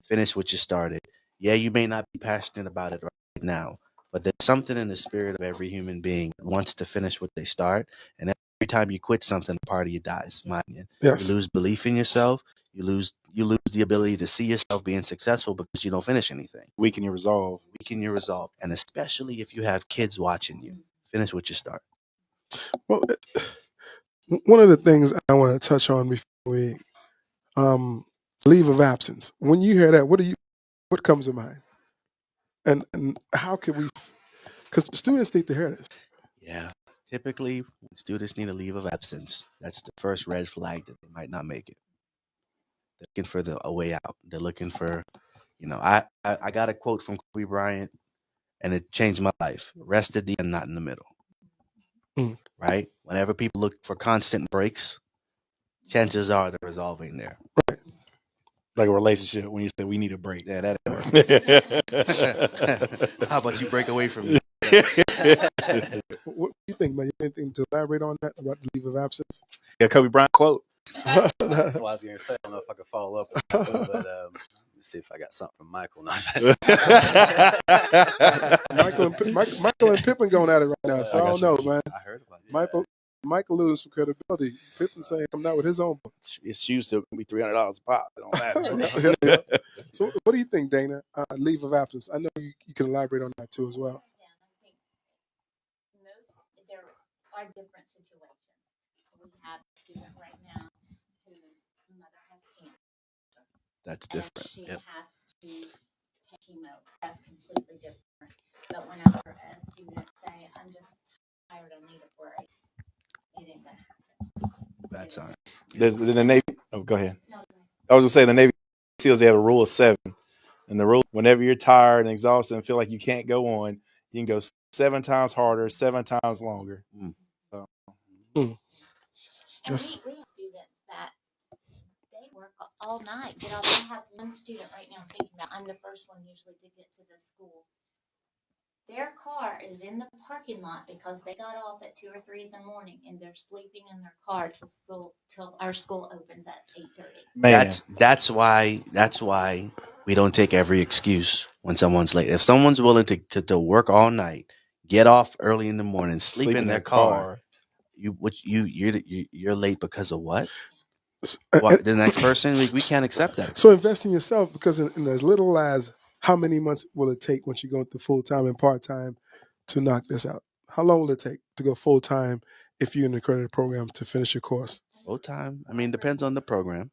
Finish what you started. Yeah, you may not be passionate about it right now, but there's something in the spirit of every human being that wants to finish what they start. And every time you quit something, a part of you dies. My opinion. Yes. You lose belief in yourself. You lose the ability to see yourself being successful because you don't finish anything. Weaken your resolve. Weaken your resolve, and especially if you have kids watching you, finish what you start. Well, one of the things I want to touch on before we leave of absence. When you hear that, what comes to mind? And how can we? Because students need to hear this. Yeah. Typically, when students need a leave of absence, that's the first red flag that they might not make it. They're looking for a way out. They're looking for, I got a quote from Kobe Bryant, and it changed my life. Rest at the end, not in the middle. Mm. Right? Whenever people look for constant breaks, chances are they're resolving there. Right. Like a relationship when you say we need a break. Yeah, that works. How about you break away from me? What do you think, man? You have anything to elaborate on that about the leave of absence? Yeah, Kobe Bryant quote. That's what I was going to say. I don't know if I could follow up with that one, but let me see if I got something from Michael. Michael and Pippen going at it right now, so I don't know, man. I heard about that. Michael loses some credibility. Pippen saying come out with his own book. His shoes still gonna be $300 a pop. It don't matter. So, what do you think, Dana? Leave of absence. I know you can elaborate on that too as well. There are different situations. We have a student right now whose mother has cancer. That's different. And she has to take chemo. That's completely different. But whenever a student say, "I'm just tired, I need a break," it ain't gonna happen. Bad sign. The Navy. Oh, go ahead. No, I was gonna say the Navy SEALs, they have a rule of 7, and the rule: whenever you're tired and exhausted and feel like you can't go on, you can go 7 times harder, 7 times longer. So, and we have students that they work all night. I have one student right now thinking about. I'm the first one usually to get to the school. Their car is in the parking lot because they got off at 2 or 3 in the morning, and they're sleeping in their car till our school opens at 8:30. That's why we don't take every excuse when someone's late. If someone's willing to work all night, get off early in the morning, sleep in their car, you're late because of what? The next person, we can't accept that. So invest in yourself, because in as little as how many months will it take once you go through full time and part time to knock this out? How long will it take to go full time if you're in the accredited program to finish your course? Full time. I mean, depends on the program.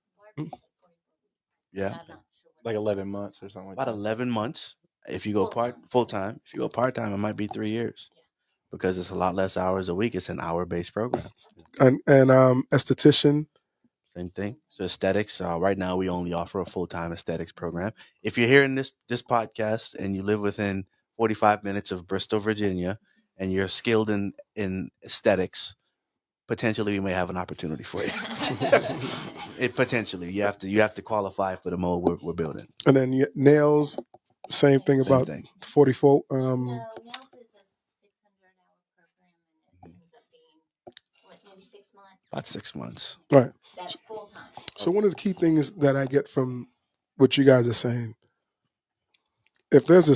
Yeah, like 11 months or something like about that. 11 months. If you go full time, if you go part time, it might be 3 years because it's a lot less hours a week. It's an hour based program. And esthetician. Same thing. So aesthetics. Right now, we only offer a full-time aesthetics program. If you're hearing this podcast and you live within 45 minutes of Bristol, Virginia, and you're skilled in aesthetics, potentially we may have an opportunity for you. Potentially, you have to qualify for the mold we're building. And then nails. Same thing. 44. No, nails is a 600-hour program, and it ends up being maybe 6 months. About 6 months. Right. That's full time. So one of the key things that I get from what you guys are saying, if there's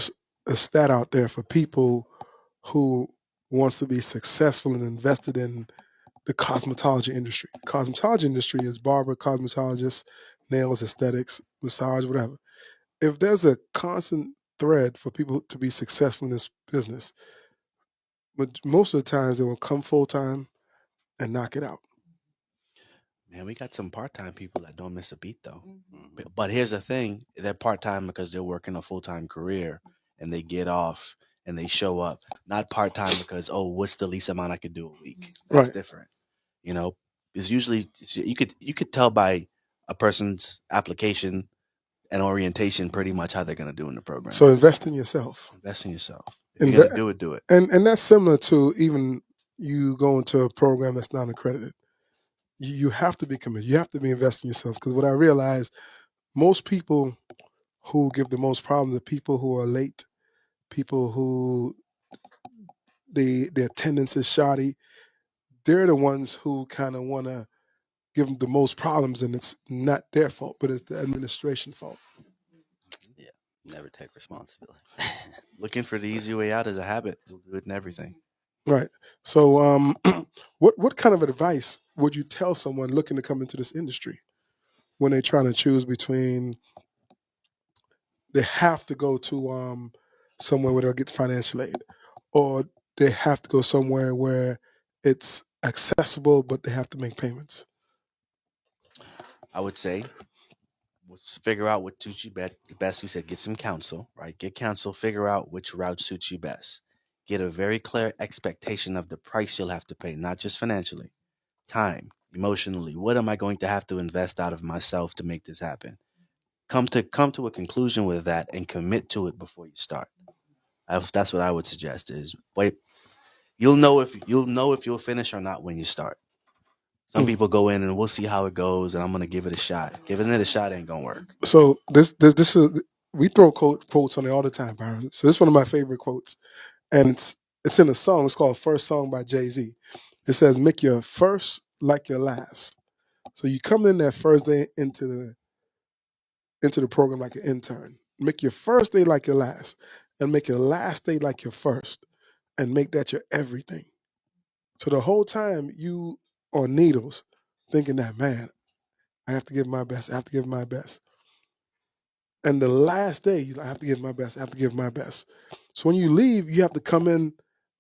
a stat out there for people who wants to be successful and invested in the cosmetology industry. The cosmetology industry is barber, cosmetologist, nails, aesthetics, massage, whatever. If there's a constant thread for people to be successful in this business, but most of the times they will come full time and knock it out. Man, we got some part-time people that don't miss a beat though. Mhm. But here's the thing: they're part-time because they're working a full-time career, and they get off and they show up. Not part-time because, oh, what's the least amount I could do a week? That's Right. different. You know, it's usually you could tell by a person's application and orientation pretty much how they're gonna do in the program. So invest in yourself. Invest in yourself. If you're gonna do it, do it. And that's similar to even you go into a program that's non accredited. You have to be committed. You have to be investing in yourself. Because what I realize, most people who give the most problems are people who are late, people who their attendance is shoddy. They're the ones who kind of want to give them the most problems, and it's not their fault, but it's the administration fault. Yeah, never take responsibility. Looking for the easy way out is a habit. You'll do it in everything. Right. So, what kind of advice would you tell someone looking to come into this industry when they're trying to choose between they have to go to somewhere where they'll get financial aid, or they have to go somewhere where it's accessible but they have to make payments? I would say, let's figure out what suits you best. We said get some counsel, right? Get counsel, figure out which route suits you best. Get a very clear expectation of the price you'll have to pay, not just financially, time, emotionally. What am I going to have to invest out of myself to make this happen? Come to a conclusion with that and commit to it before you start. That's what I would suggest is wait. You'll know if you'll finish or not when you start. Some people go in and we'll see how it goes, and I'm gonna give it a shot. Giving it a shot ain't gonna work. So this is, we throw quotes on it all the time, Byron. So this is one of my favorite quotes, and it's in a song. It's called "First Song" by Jay-Z. It says, "Make your first like your last." So you come in that first day into the program like an intern. Make your first day like your last, and make your last day like your first, and make that your everything. So the whole time you on needles, thinking that, man, I have to give my best. I have to give my best. And the last day, he's like, I have to give my best. I have to give my best. So when you leave, you have to come in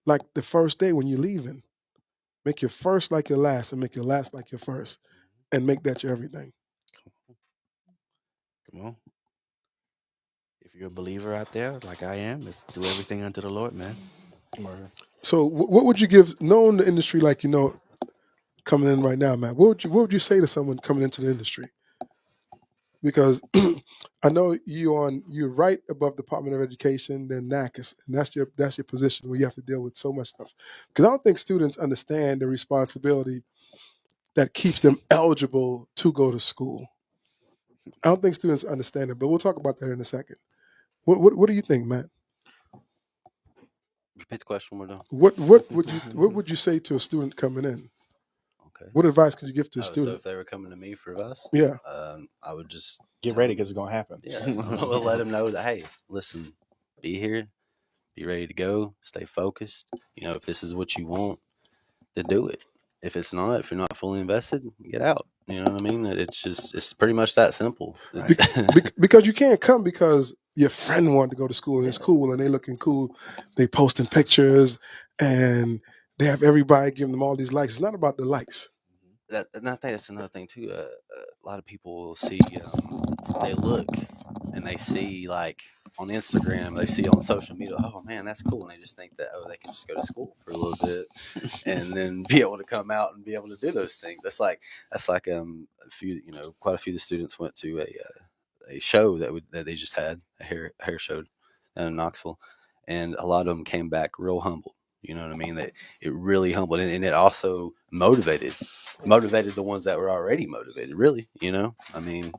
like the first day when you're leaving. Make your first like your last, and make your last like your first, and make that your everything. Come on. If you're a believer out there, like I am, let's do everything unto the Lord, man. So what would you give, knowing the industry like you know coming in right now, man? What would you say to someone coming into the industry? Because I know you're right above Department of Education, then NACIS, and that's your position where you have to deal with so much stuff. Because I don't think students understand the responsibility that keeps them eligible to go to school. I don't think students understand it, but we'll talk about that in a second. What do you think, Matt? Repeat the question one more time. What would you say to a student coming in? Okay. What advice could you give to a So student? if they were coming to me for advice, Yeah. I would just Get ready because it's gonna happen. yeah, we'll let them know that hey, listen, be here, be ready to go, stay focused. You know, if this is what you want, then do it. If it's not, if you're not fully invested, get out. You know what I mean? It's pretty much that simple. Because you can't come because your friend wanted to go to school and it's cool and they looking cool. They posting pictures and they have everybody giving them all these likes. It's not about the likes. And I think that's another thing too. A lot of people will see, they look and they see like on Instagram, they see on social media, oh man, that's cool, and they just think that they can just go to school for a little bit and then be able to come out and be able to do those things. That's like quite a few of the students went to a show that they just had a hair show down in Knoxville, and a lot of them came back real humble. You know what I mean? That it really humbled, and it also motivated the ones that were already motivated. Really, I mean,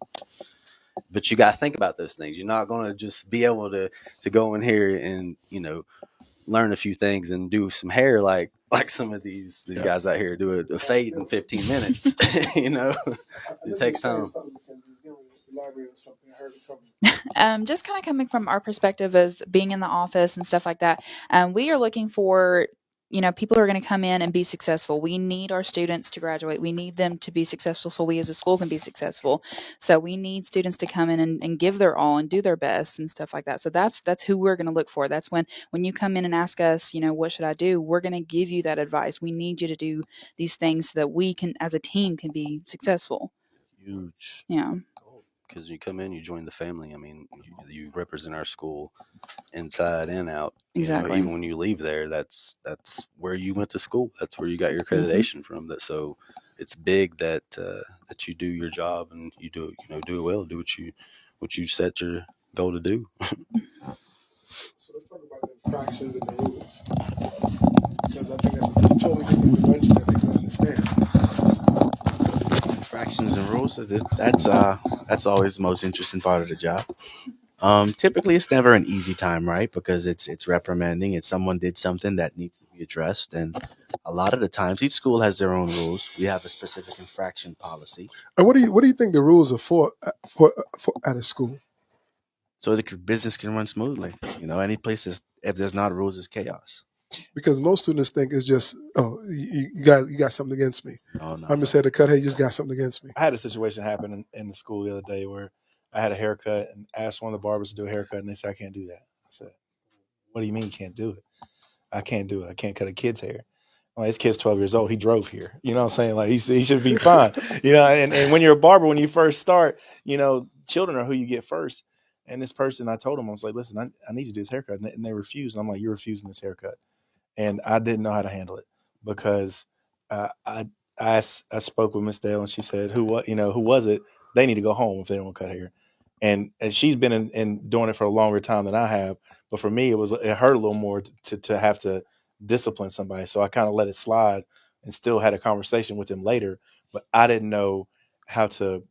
but you got to think about those things. You're not going to just be able to go in here and learn a few things and do some hair like some of these guys out here do a fade in 15 minutes. It takes time. Just kind of coming from our perspective as being in the office and stuff like that, we are looking for people are going to come in and be successful. We need our students to graduate. We need them to be successful so we as a school can be successful. So we need students to come in and give their all and do their best and stuff like that. So that's who we're going to look for. That's when you come in and ask us, what should I do? We're going to give you that advice. We need you to do these things so that we can, as a team, can be successful. Huge. Yeah. Because you come in, you join the family. I mean, you represent our school inside and out. Exactly. Even when you leave there, that's where you went to school. That's where you got your Mm-hmm. accreditation from. So it's big that that you do your job and you do it well. Do what you set your goal to do. So let's talk about the infractions and the rules, because I think that's a totally different dimension that people understand. Fractions and rules. That's always the most interesting part of the job. Typically, it's never an easy time, right? Because it's reprimanding. It's someone did something that needs to be addressed, and a lot of the times, each school has their own rules. We have a specific infraction policy, And what do you think the rules are for at a school? so the business can run smoothly. Any places if there's not rules, is chaos. Because most students think it's just, oh, you got something against me. No, no, I'm just here to cut hair. You just got something against me. I had a situation happen in the school the other day where I had a haircut and asked one of the barbers to do a haircut, and they said I can't do that. I said, "What do you mean you can't do it? I can't do it. I can't cut a kid's hair." Well, this kid's 12 years old. He drove here. You know what I'm saying? Like he should be fine. And when you're a barber, when you first start, children are who you get first. And this person, I told him, I was like, listen, I need you to do this haircut. And they refused. And I'm like, you're refusing this haircut. And I didn't know how to handle it because I I spoke with Miss Dale and she said, who was it? They need to go home if they don't want to cut hair. And she's been in doing it for a longer time than I have. But for me, it hurt a little more to have to discipline somebody. So I kind of let it slide and still had a conversation with him later. But I didn't know how to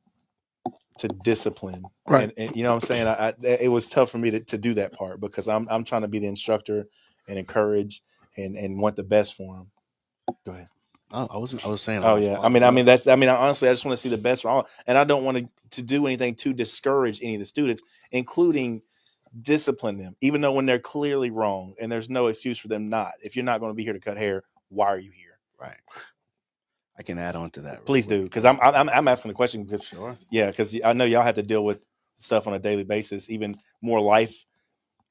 discipline. Right. And you know what I'm saying? It was tough for me to do that part because I'm trying to be the instructor and encourage and want the best for him. Go ahead. Oh, I was saying. Oh yeah. I mean, honestly, I just want to see the best for all, and I don't want to do anything to discourage any of the students, including discipline them, even though when they're clearly wrong and there's no excuse for them not. If you're not going to be here to cut hair, why are you here? Right. I can add on to that. Please do, because I'm asking the question because Sure. Yeah, because I know y'all have to deal with stuff on a daily basis, even more life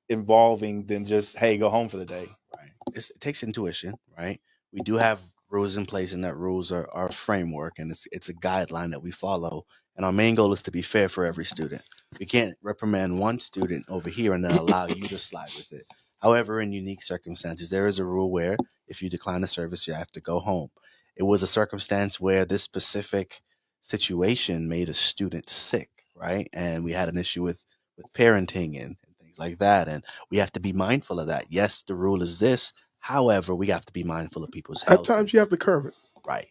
involving than just hey, go home for the day. Right. It takes intuition, right? We do have rules in place, and that rules are our framework, and it's a guideline that we follow. And our main goal is to be fair for every student. We can't reprimand one student over here and then allow you to slide with it. However, in unique circumstances, there is a rule where if you decline the service, you have to go home. It was a circumstance where this specific situation made a student sick, right? And we had an issue with parenting and things like that. And we have to be mindful of that. Yes, the rule is this. However, we have to be mindful of people's At health. times you have to curb it. Right.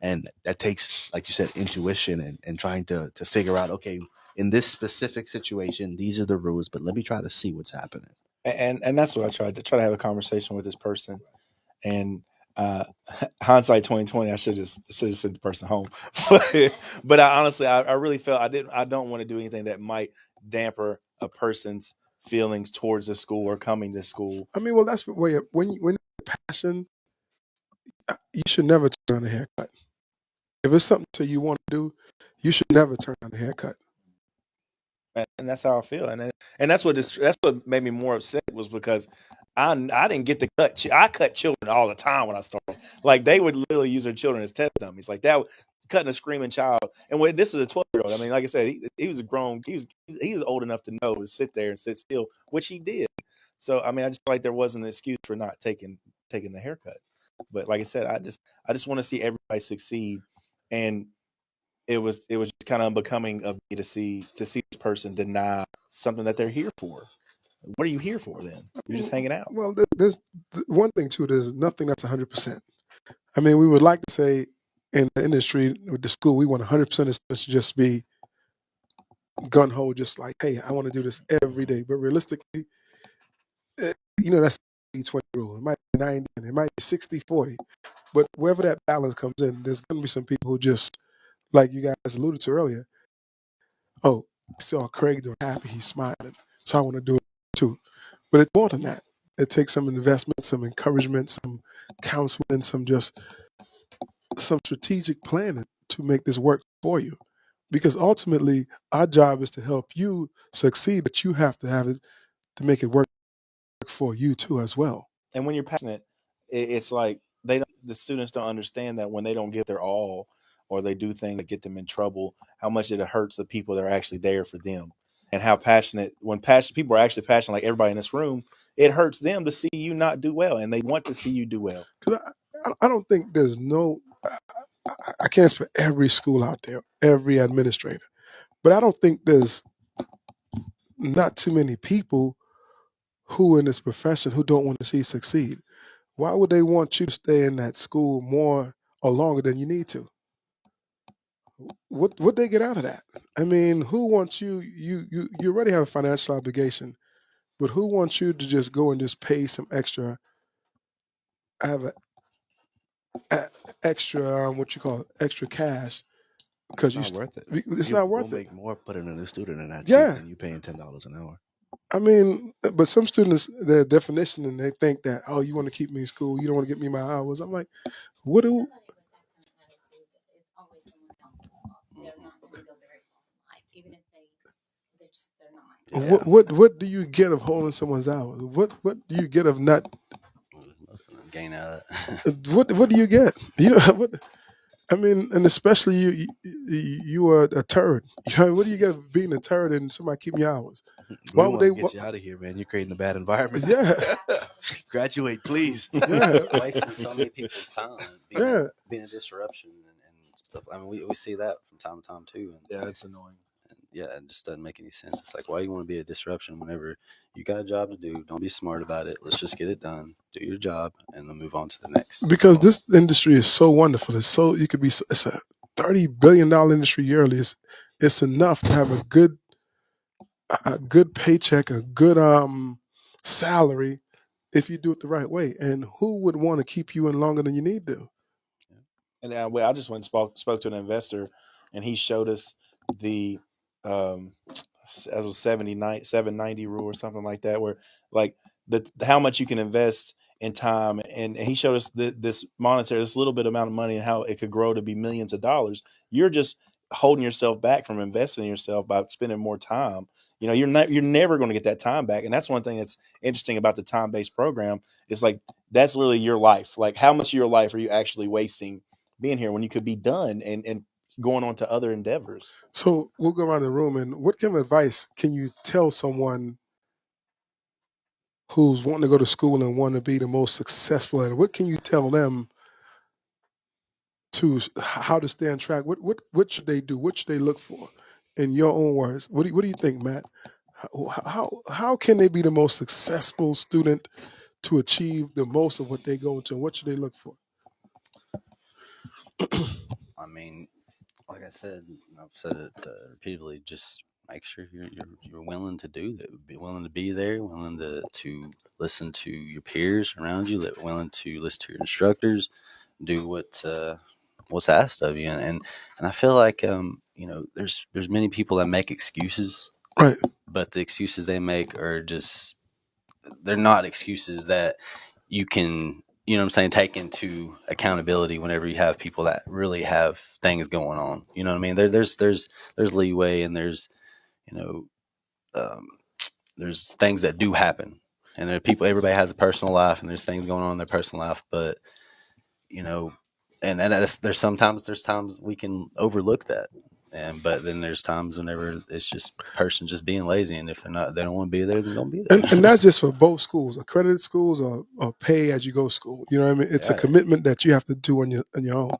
And that takes, like you said, intuition and trying to figure out, okay, in this specific situation, these are the rules, but let me try to see what's happening. And that's what I tried to have a conversation with this person. And hindsight 2020, I should have sent the person home. but I honestly, I really felt I don't want to do anything that might damper a person's feelings towards the school or coming to school. I mean, well, that's when you're passion, you should never turn down a haircut. If it's something that you want to do, you should never turn down a haircut. And that's how I feel. And that's what made me more upset was because I didn't get to cut. I cut children all the time when I started. Like they would literally use their children as test dummies. Like that, cutting a screaming child. And when this is a 12-year-old, I mean, like I said, he was a grown. He was old enough to know to sit there and sit still, which he did. So I mean, I just feel like there wasn't an excuse for not taking the haircut. But like I said, I just want to see everybody succeed, and it was just kind of unbecoming of me to see this person deny something that they're here for. What are you here for then? You're just hanging out. Well, there's one thing too. There's nothing that's 100%. I mean, we would like to say in the industry with the school, we want 100% of students to just be gun ho, just like, hey, I want to do this every day. But realistically, that's the 20 rule. It might be 90, and it might be 60-40. But wherever that balance comes in, there's going to be some people who just, like you guys alluded to earlier, oh, I saw Craig doing happy, he's smiling, so I want to do it too. But it's more than that. It takes some investment, some encouragement, some counseling, some strategic planning to make this work for you. Because ultimately, our job is to help you succeed, but you have to have it to make it work for you too as well. And when you're passionate, it's like the students don't understand that when they don't give their all or they do things that get them in trouble, how much it hurts the people that are actually there for them. And how passionate, when people are actually passionate, like everybody in this room, it hurts them to see you not do well, and they want to see you do well. Because I don't think there's no, I can't speak for every school out there, every administrator, but I don't think there's not too many people who in this profession who don't want to see you succeed. Why would they want you to stay in that school more or longer than you need to? What they get out of that? I mean, who wants you? You already have a financial obligation, but who wants you to just go and just pay some extra? Have extra what you call it, extra cash because It's not worth it. it's You not will worth it. make more putting a new student in that Yeah. seat than you paying $10 an hour. I mean, but some students, their definition, and they think that, oh, you want to keep me in school, you don't want to get me my hours. I'm like, what do? Somebody with that kind of attitude, it's always someone else's fault. They're not going to go very far in life, even if they're not. Yeah. What do you get of holding someone's hours? What do you get of not? Nothing to gain out of that. What do you get? You know, what? I mean, and especially you are a turd. You know, what do you get of being a turd and somebody keeping your hours? We Why would want they? to get you out of here, man. You're creating a bad environment. Yeah, Graduate, please. yeah, Wasting so many people's time, yeah. being a disruption and stuff. I mean, we see that from time to time too. And Yeah, it's annoying. yeah, it just doesn't make any sense. It's like, why you want to be a disruption whenever you got a job to do? Don't be smart about it. Let's just get it done, do your job, and then move on to the next. Because this industry is so wonderful. It's so you could be. It's a $30 billion industry yearly. It's enough to have a good paycheck, a good salary if you do it the right way. And who would want to keep you in longer than you need to? And I just went and spoke to an investor, and he showed us the it was 790 rule or something like that, where like how much you can invest in time, and he showed us this little bit amount of money and how it could grow to be millions of dollars. You're just holding yourself back from investing in yourself by spending more time. You know, you're never going to get that time back, and that's one thing that's interesting about the time-based program. It's like that's literally your life. Like, how much of your life are you actually wasting being here when you could be done and going on to other endeavors? So we'll go around the room, and what kind of advice can you tell someone who's wanting to go to school and want to be the most successful at it? What can you tell them to how to stay on track? What should they do? What should they look for? In your own words, what do you think, Matt? How can they be the most successful student to achieve the most of what they go into? What should they look for? I mean, like I said, I've said it repeatedly. Just make sure you're willing to do that. Be willing to be there. Willing to listen to your peers around you. Willing to listen to your instructors. Do what's asked of you. And I feel like there's many people that make excuses, Right. but the excuses they make are just they're not excuses that you can, you know what I'm saying, take into accountability whenever you have people that really have things going on. You know what I mean? There's leeway, and there's, you know, there's things that do happen, and there are people. Everybody has a personal life, and there's things going on in their personal life. But you know, and there's times we can overlook that. But then there's times whenever it's just a person just being lazy, and if they don't want to be there, then don't be there. And that's just for both schools, accredited schools or pay as you go school. You know what I mean? It's a commitment that you have to do on your own.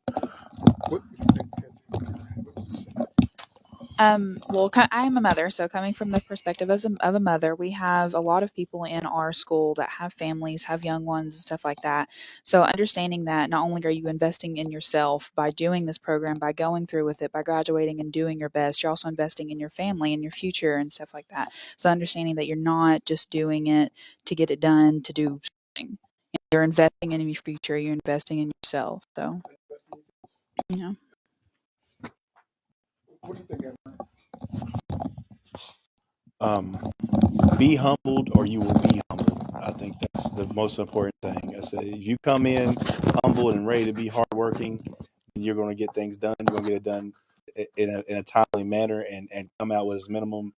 What do you think, Kenzie? What did you say? Well, I'm a mother, so coming from the perspective of a mother, we have a lot of people in our school that have families, have young ones, and stuff like that. So understanding that not only are you investing in yourself by doing this program, by going through with it, by graduating and doing your best, you're also investing in your family and your future and stuff like that. So understanding that you're not just doing it to get it done to do something. You're investing in your future. You're investing in yourself. So, yeah. What do you think, Emma? Be humbled or you will be humbled. I think that's the most important thing. I said, if you come in humble and ready to be hardworking, you're going to get things done. You're going to get it done in a timely manner and come out with as minimum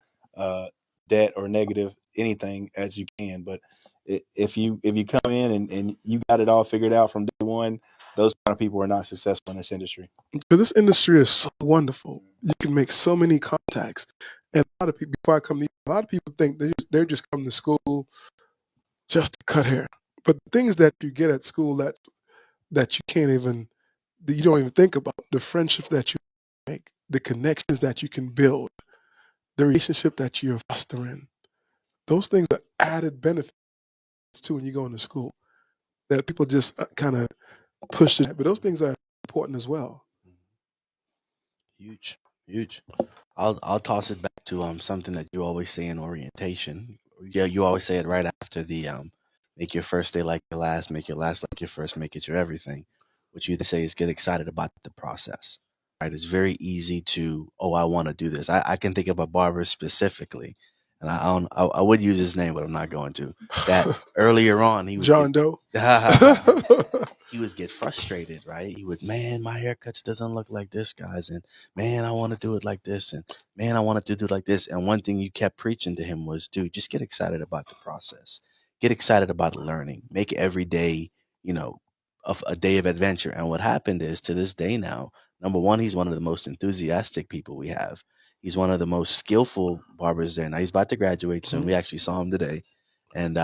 debt or negative anything as you can. But if you come in and you got it all figured out from day one, those kind of people are not successful in this industry. Because this industry is so wonderful. You can make so many contacts. And a lot of people, before I come to you, a lot of people think they're just coming to school just to cut hair. But the things that you get at school that you can't even, that you don't even think about, the friendships that you make, the connections that you can build, the relationship that you're fostering, those things are added benefits too when you go into school that people just kind of push it. But those things are important as well. Huge, huge. I'll toss it back to something that you always say in orientation. Yeah, you always say it right after the make your first day like your last, make your last like your first, make it your everything. What you say is get excited about the process. Right? It's very easy to, oh, I want to do this. I can think of a barber specifically, and I would use his name, but I'm not going to. That earlier on he would John Doe. he would get frustrated, right? He would, man, my haircuts doesn't look like this guy's, and man, I want to do it like this, and man, I wanted to do it like this. And one thing you kept preaching to him was, dude, just get excited about the process. Get excited about learning. Make every day, you know, a day of adventure. And what happened is, to this day now, number one, he's one of the most enthusiastic people we have. He's one of the most skillful barbers there. Now he's about to graduate soon. We actually saw him today, and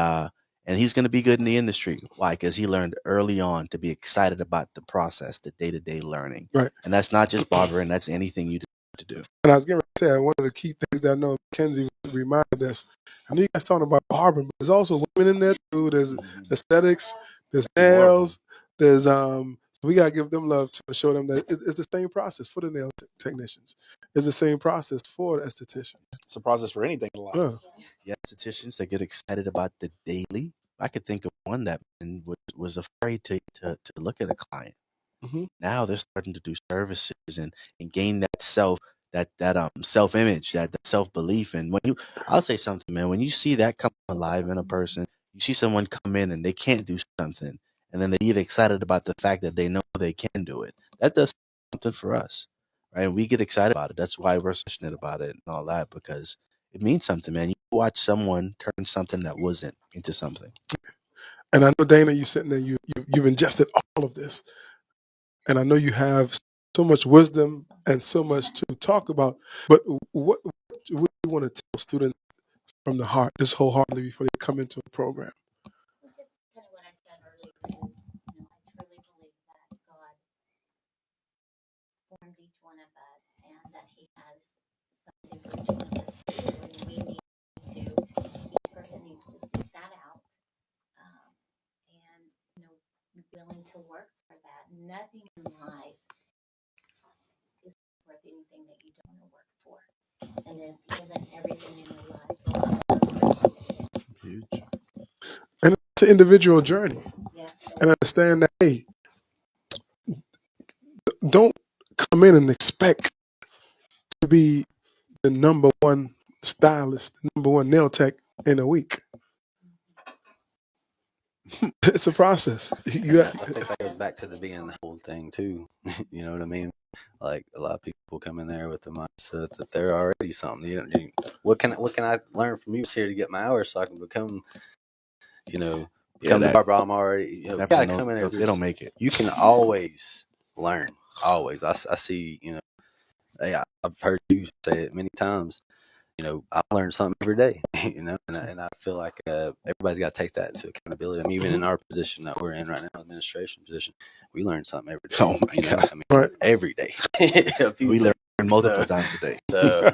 he's going to be good in the industry. Why? Because he learned early on to be excited about the process, the day to day learning, Right. and that's not just barbering. That's anything you do to do. And I was getting ready to say, one of the key things that I know Kenzie reminded us, I know you guys talking about barbering, but there's also women in there too. There's aesthetics, there's nails, there's so we gotta give them love too and show them that it's the same process for the nail technicians. It's the same process for the estheticians. It's a process for anything in life. Yeah, estheticians that get excited about the daily. I could think of one that was afraid to look at a client. Mhm. Now they're starting to do services and gain that self image, that self belief. And I'll say something, man. When you see that come alive in a person, you see someone come in and they can't do something, and then they get excited about the fact that they know they can do it. That does something for us, right? And we get excited about it. That's why we're passionate about it and all that, because it means something, man. You watch someone turn something that wasn't into something. And I know, Dana, you sitting there, you've ingested all of this, and I know you have so much wisdom and so much to talk about. But what do you want to tell students from the heart, just wholeheartedly, before they come into a program? Well, just kind of what I said earlier is, I truly believe that God formed each one of us and that He has something for each one of us to do. And we need to, each person needs to seek that out and, be willing to work for that. Nothing in life is worth anything that you don't want to work for. And then given everything in your life, appreciate it. Huge. And it's an individual journey. Yeah. And understand that, hey, don't come in and expect to be the number one stylist, the number one nail tech in a week. It's a process. I think that goes back to being the whole thing too. You know what I mean? Like a lot of people come in there with the mindset that they're already something. What can I learn from you here to get my hours so I can become, the barber I'm already. That gotta person come in there. they don't make it. You can always learn. Always. I see. Hey, I've heard you say it many times. I learn something every day, and I feel like everybody's got to take that into accountability. I mean, even in our position that we're in right now, administration position, we learn something every day. Oh my God. I mean, Right. every day. We learn multiple times a day. So,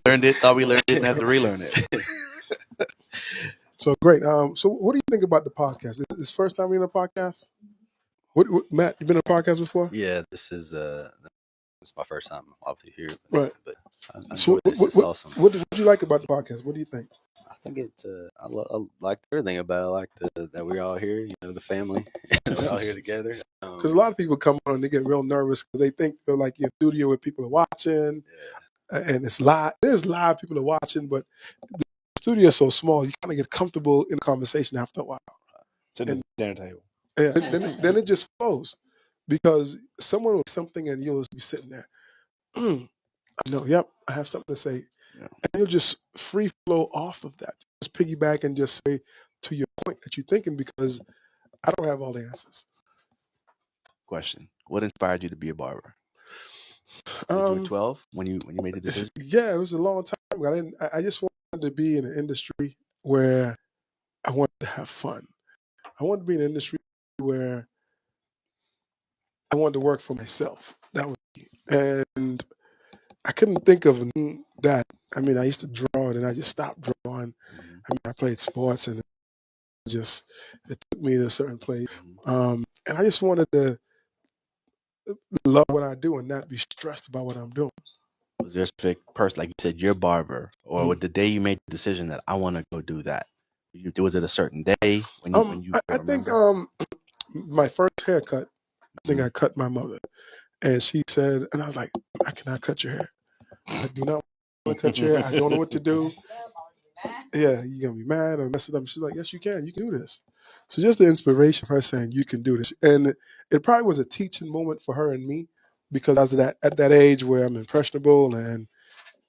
Learned it, thought we learned it, and had to relearn it. So great. So what do you think about the podcast? Is this first time you're in a podcast? What Matt, you been in a podcast before? yeah, this is it's my first time obviously here, Right. but I So enjoy this. It's awesome. What did you like about the podcast? What do you think? I think it's I like everything about it. I like that we're all here, the family, we're all here together. Because a lot of people come on and they get real nervous because they think they're like your studio where people are watching, and it's live. There's live people are watching, but studio is so small, you kind of get comfortable in the conversation after a while. Sitting And at the dinner table. yeah, then it just flows because someone with something and you'll just be sitting there. I know, yep, I have something to say. Yeah. And you'll just free flow off of that. Just piggyback and just say to your point that you're thinking because I don't have all the answers. Question: what inspired you to be a barber? You were Um, 12 when you made the decision. yeah, it was a long time ago. I just wanted to be in an industry where I wanted to have fun. I wanted to be in an industry where I wanted to work for myself. That was me. And I couldn't think of that. I mean, I used to draw and then I just stopped drawing. Mhm, I mean, I played sports and it took me to a certain place. mhm. And I just wanted to love what I do and not be stressed about what I'm doing. Was there a specific person, like you said, your barber, or Mhm. with the day you made the decision that I want to go do that? Was it a certain day when you I can think remember? my first haircut, I think Mhm. I cut my mother. And she said, and I was like, I cannot cut your hair. I do not want to cut your hair. I don't know what to do. Yeah, you're gonna be mad or mess it up. She's like, yes, you can. You can do this. So just the inspiration of her saying you can do this, and it probably was a teaching moment for her and me because I was at that age where I'm impressionable, and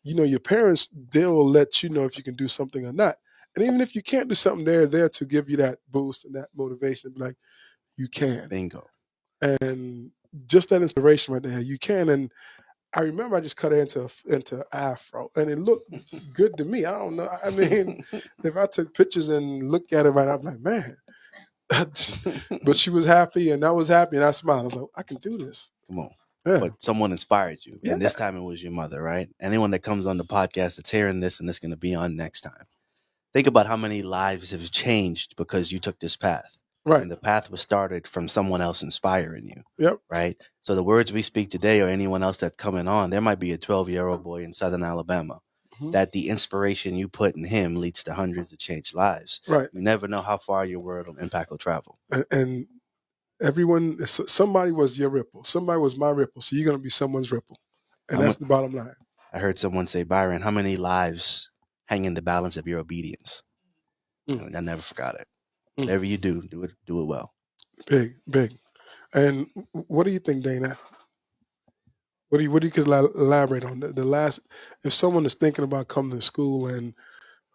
your parents they'll let you know if you can do something or not, and even if you can't do something, they're there to give you that boost and that motivation. Be like, you can, Bingo. and just that inspiration right there, you can. And I remember I just cut it into afro, and it looked good to me. I don't know. I mean, if I took pictures and look at it right, I'm like, man. But she was happy, and I was happy, and I smiled. I was like, I can do this. Come on. Yeah, But someone inspired you. yeah, And this time it was your mother, right? Anyone that comes on the podcast that's hearing this and that's going to be on next time. Think about how many lives have changed because you took this path. right. And the path was started from someone else inspiring you, Yep. right? So the words we speak today or anyone else that's coming on, there might be a 12-year-old boy in Southern Alabama Mhm. that the inspiration you put in him leads to hundreds of changed lives. Right. You never know how far your word or impact will travel. And everyone, somebody was your ripple. Somebody was my ripple. So you're gonna be someone's ripple, and I'm that's a- the bottom line. I heard someone say, Byron, how many lives hang in the balance of your obedience? Mm, And I never forgot it. mm. Whatever you do it well. Big, big. And what do you think, Dana? What do you could elaborate on the last? If someone is thinking about coming to school, and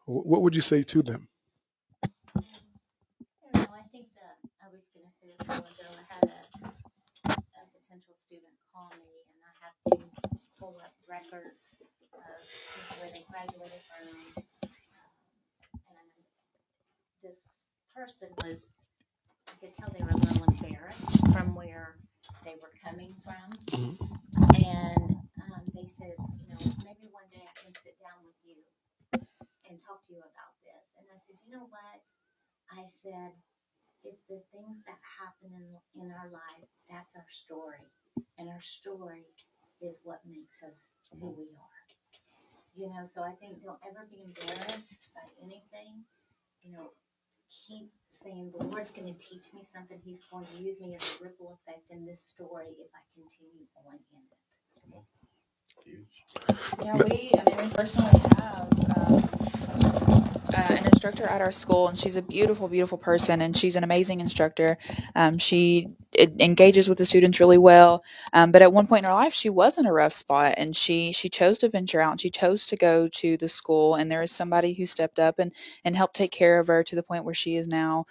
what would you say to them? I don't know. I think that I was going to say this a while ago. I had a potential student call me, and I have to pull up records of where they graduated from. And this person was, you could tell they were a little embarrassed from where they were coming from. Mhm. And they said, maybe one day I can sit down with you and talk to you about this. And I said, you know what? I said, it's the things that happen in our life. That's our story. And our story is what makes us who we are. So I think don't ever be embarrassed by anything. Keep saying the Lord's going to teach me something. He's going to use me as a ripple effect in this story if I continue on in it. Yeah, we personally have an instructor at our school, and she's a beautiful, beautiful person, and she's an amazing instructor. She engages with the students really well, but at one point in her life, she was in a rough spot, and she chose to venture out. And she chose to go to the school, and there is somebody who stepped up and helped take care of her to the point where she is now.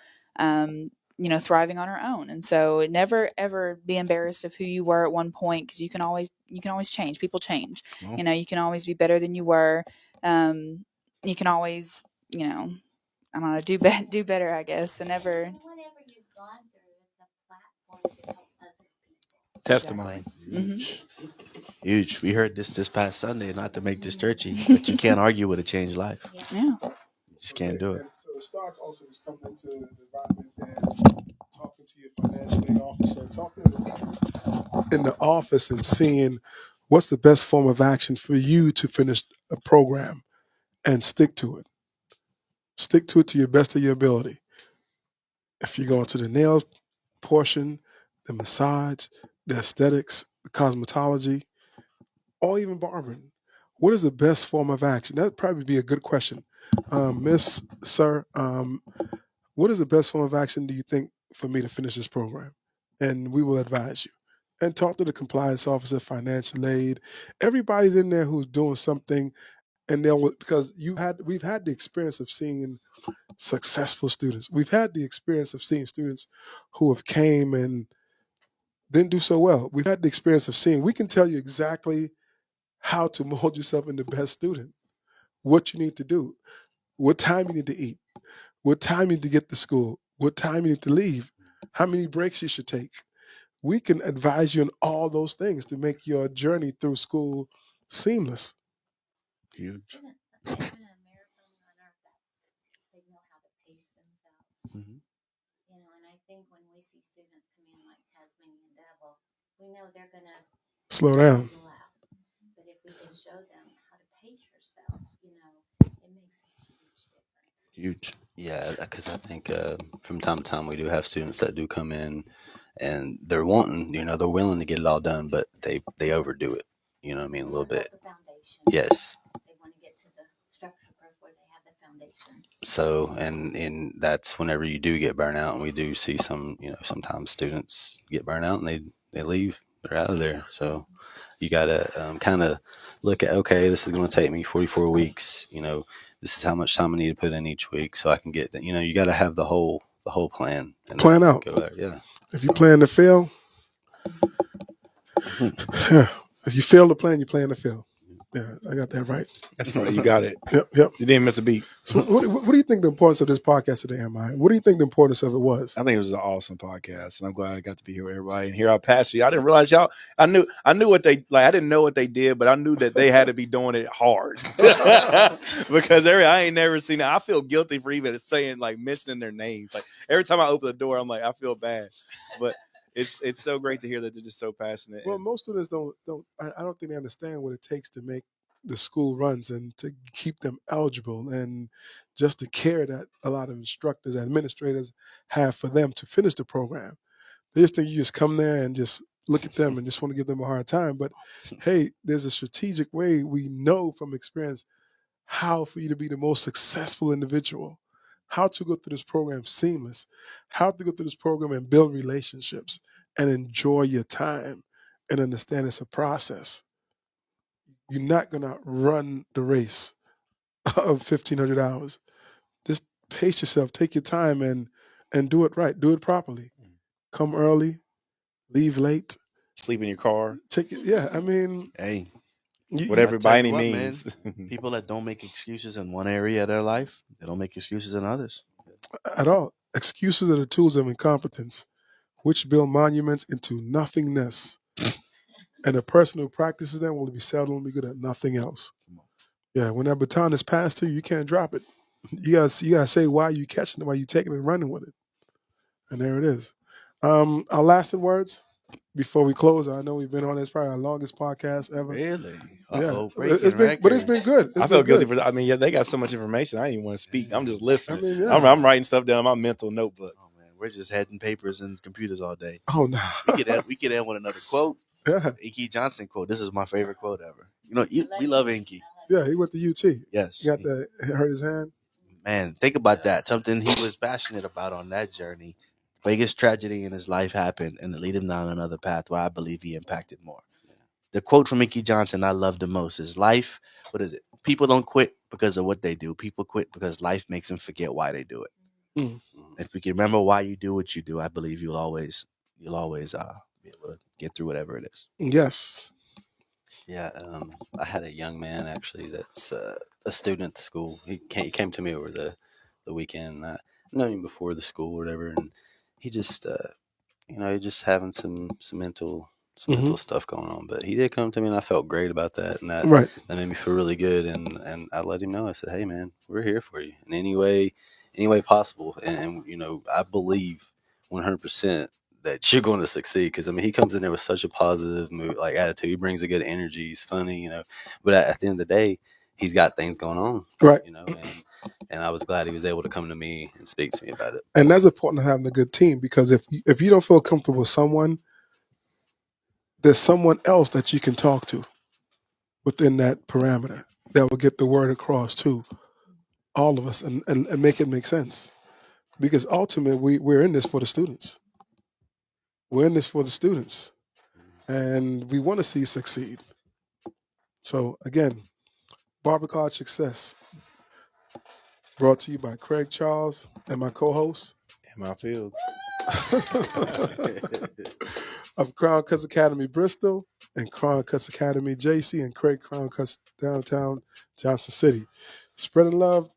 Thriving on her own. And so never ever be embarrassed of who you were at one point, because you can always change. People change. Well, You can always be better than you were. You can always, I don't know, do better, I guess. So never. Whatever you've gone through, it's a platform to help other people. Testimony. huge. Huge. We heard this past Sunday, not to make this churchy, but you can't argue with a changed life. Yeah. Yeah. You just can't do it. And so it starts also just coming into the environment and talking to your financial aid officer, talking to the people in the office and seeing what's the best form of action for you to finish a program and stick to it. Stick to it to your best of your ability. If you go into the nail portion, the massage, the aesthetics, the cosmetology, or even barbering, what is the best form of action? That'd probably be a good question. Miss Sir, what is the best form of action do you think for me to finish this program? And we will advise you. And talk to the compliance officer, financial aid. Everybody's in there who's doing something, and they'll because we've had the experience of seeing successful students. We've had the experience of seeing students who have came and didn't do so well. We've had the experience of seeing. We can tell you exactly how to mold yourself into the best student, what you need to do, what time you need to eat, what time you need to get to school, what time you need to leave, how many breaks you should take. We can advise you on all those things to make your journey through school seamless. Huge. Isn't a marathon runner that they know how to pace themselves? Mhm. You know, and I think when we see students come in like Tasmanian Devil, we know they're gonna Slow down. fizzle out. But if we can show them how to pace yourself, you know, it makes a huge difference. Huge. Yeah, because I think from time to time we do have students that do come in and they're wanting, they're willing to get it all done, but they overdo it. You know what I mean? A little bit. The foundation. Yes. They want to get to the structure before they have the foundation. So, and that's whenever you do get burnt out, and we do see some, sometimes students get burnt out and they leave, they're out of there. So you got to kind of look at, okay, this is going to take me 44 weeks. This is how much time I need to put in each week so I can get that. You got to have the whole plan. And Plan then out. go there. Yeah. If you plan to fail, if you fail to plan, you plan to fail. Yeah, I got that right. That's right. You got it. Yep. You didn't miss a beat. So, what do you think the importance of this podcast today, Am? What do you think the importance of it was? I think it was an awesome podcast, and I'm glad I got to be here with everybody and hear our passion. I didn't realize y'all. I knew what they like. I didn't know what they did, but I knew that they had to be doing it hard because I ain't never seen it. I feel guilty for even saying mentioning their names. Like every time I open the door, I'm like, I feel bad, but it's so great to hear that they're just so passionate. Well, most students don't. I don't think they understand what it takes to make the school runs and to keep them eligible, and just the care that a lot of instructors and administrators have for them to finish the program. They just think you just come there and just look at them and just want to give them a hard time. But hey, there's a strategic way we know from experience how for you to be the most successful individual, how to go through this program seamless, how to go through this program and build relationships and enjoy your time and understand it's a process. You're not going to run the race of 1,500 hours. Just pace yourself, take your time and do it right, do it properly. Come early, leave late. Sleep in your car. Take it. Yeah, I mean, Hey, whatever I by tell any you what, means. people that don't make excuses in one area of their life, they don't make excuses in others. at all. Excuses are the tools of incompetence, which build monuments into nothingness. And a person who practices them will be seldom be good at nothing else. Yeah, when that baton is passed to you, you can't drop it. You gotta say why you catching it, why you taking it and running with it. And there it is. Our lasting words before we close. I know we've been on this probably our longest podcast ever. Really? Yeah, Breaking but it's been good. I felt guilty for that. I mean, yeah, they got so much information. I didn't even want to speak. I'm just listening. I mean, yeah. I'm writing stuff down in my mental notebook. Oh man, we're just heading papers and computers all day. Oh no. We could end with another quote. Yeah. Inky Johnson quote. This is my favorite quote ever. We love Inky. Yeah, he went to UT. Yes. He hurt his hand. Man, think about that. Something he was passionate about on that journey. Biggest tragedy in his life happened, and it led him down another path where I believe he impacted more. The quote from Inky Johnson I love the most is life. What is it? People don't quit because of what they do. People quit because life makes them forget why they do it. Mm. If you can remember why you do what you do, I believe you'll always be able to get through whatever it is. Yes. Yeah, I had a young man actually that's a student at school. He came to me over the weekend. I known him before the school or whatever, and he just he just having some mental stuff going on. But he did come to me, and I felt great about that, and that made me feel really good. And I let him know. I said, "Hey, man, we're here for you in any way possible." And I believe 100% that you're going to succeed because he comes in there with such a positive mood, attitude. He brings a good energy. He's funny, But at the end of the day, he's got things going on, right? And I was glad he was able to come to me and speak to me about it. And that's important to having a good team because if you don't feel comfortable with someone, there's someone else that you can talk to within that parameter that will get the word across too. all of us, and make it make sense. Because ultimately, we're in this for the students. We're in this for the students, and we want to see you succeed. So again, Barber College Success, brought to you by Craig Charles and my co-host In my fields. of Crown Cutz Academy Bristol and Crown Cutz Academy JC and Craig Crown Cutz downtown Johnson City. Spreading love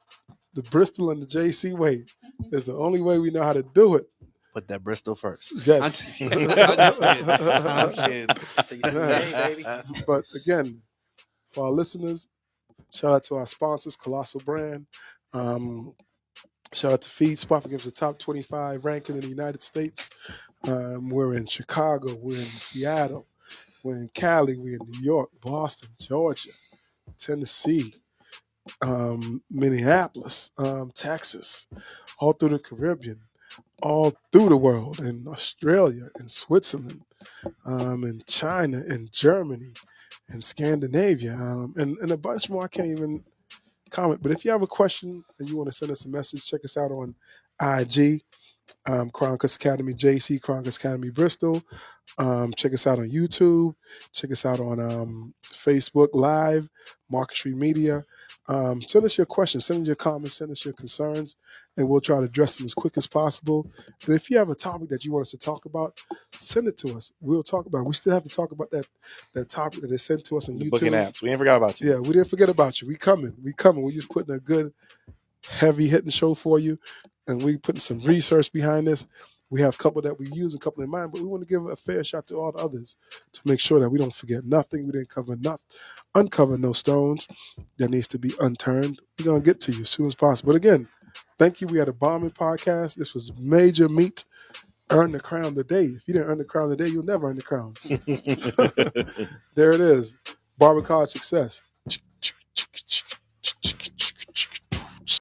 the Bristol and the JC way is the only way we know how to do it. Put that Bristol first. Yes. I'm kidding. I'm kidding. CCA, baby. But again, for our listeners, shout out to our sponsors, Colossal Brand. Shout out to Feed Spot for giving us a top 25 ranking in the United States. We're in Chicago, we're in Seattle, we're in Cali, we're in New York, Boston, Georgia, Tennessee, Minneapolis, Texas, all through the Caribbean, all through the world, in Australia, in Switzerland, in China, in Germany, in Scandinavia, and a bunch more I can't even comment. But if you have a question and you want to send us a message, check us out on IG, Crown Cutz Academy JC, Crown Cutz Academy Bristol. Check us out on YouTube. Check us out on Facebook Live, Market Street Media. Send us your questions, send us your comments, send us your concerns, and we'll try to address them as quick as possible. And if you have a topic that you want us to talk about, send it to us. We'll talk about it. We still have to talk about that topic that they sent to us on The YouTube. booking apps. We ain't forgot about you. Yeah, we didn't forget about you. We coming. We just putting a good, heavy hitting show for you, and we putting some research behind this. We have a couple that we use, a couple in mind, but we want to give a fair shot to all the others to make sure that we don't forget nothing. We didn't uncover no stones that needs to be unturned. We're gonna get to you as soon as possible. But again, thank you. We had a bombing podcast. This was Major Meat. Earn the crown today. If you didn't earn the crown today, you'll never earn the crown. There it is. Barber College Success.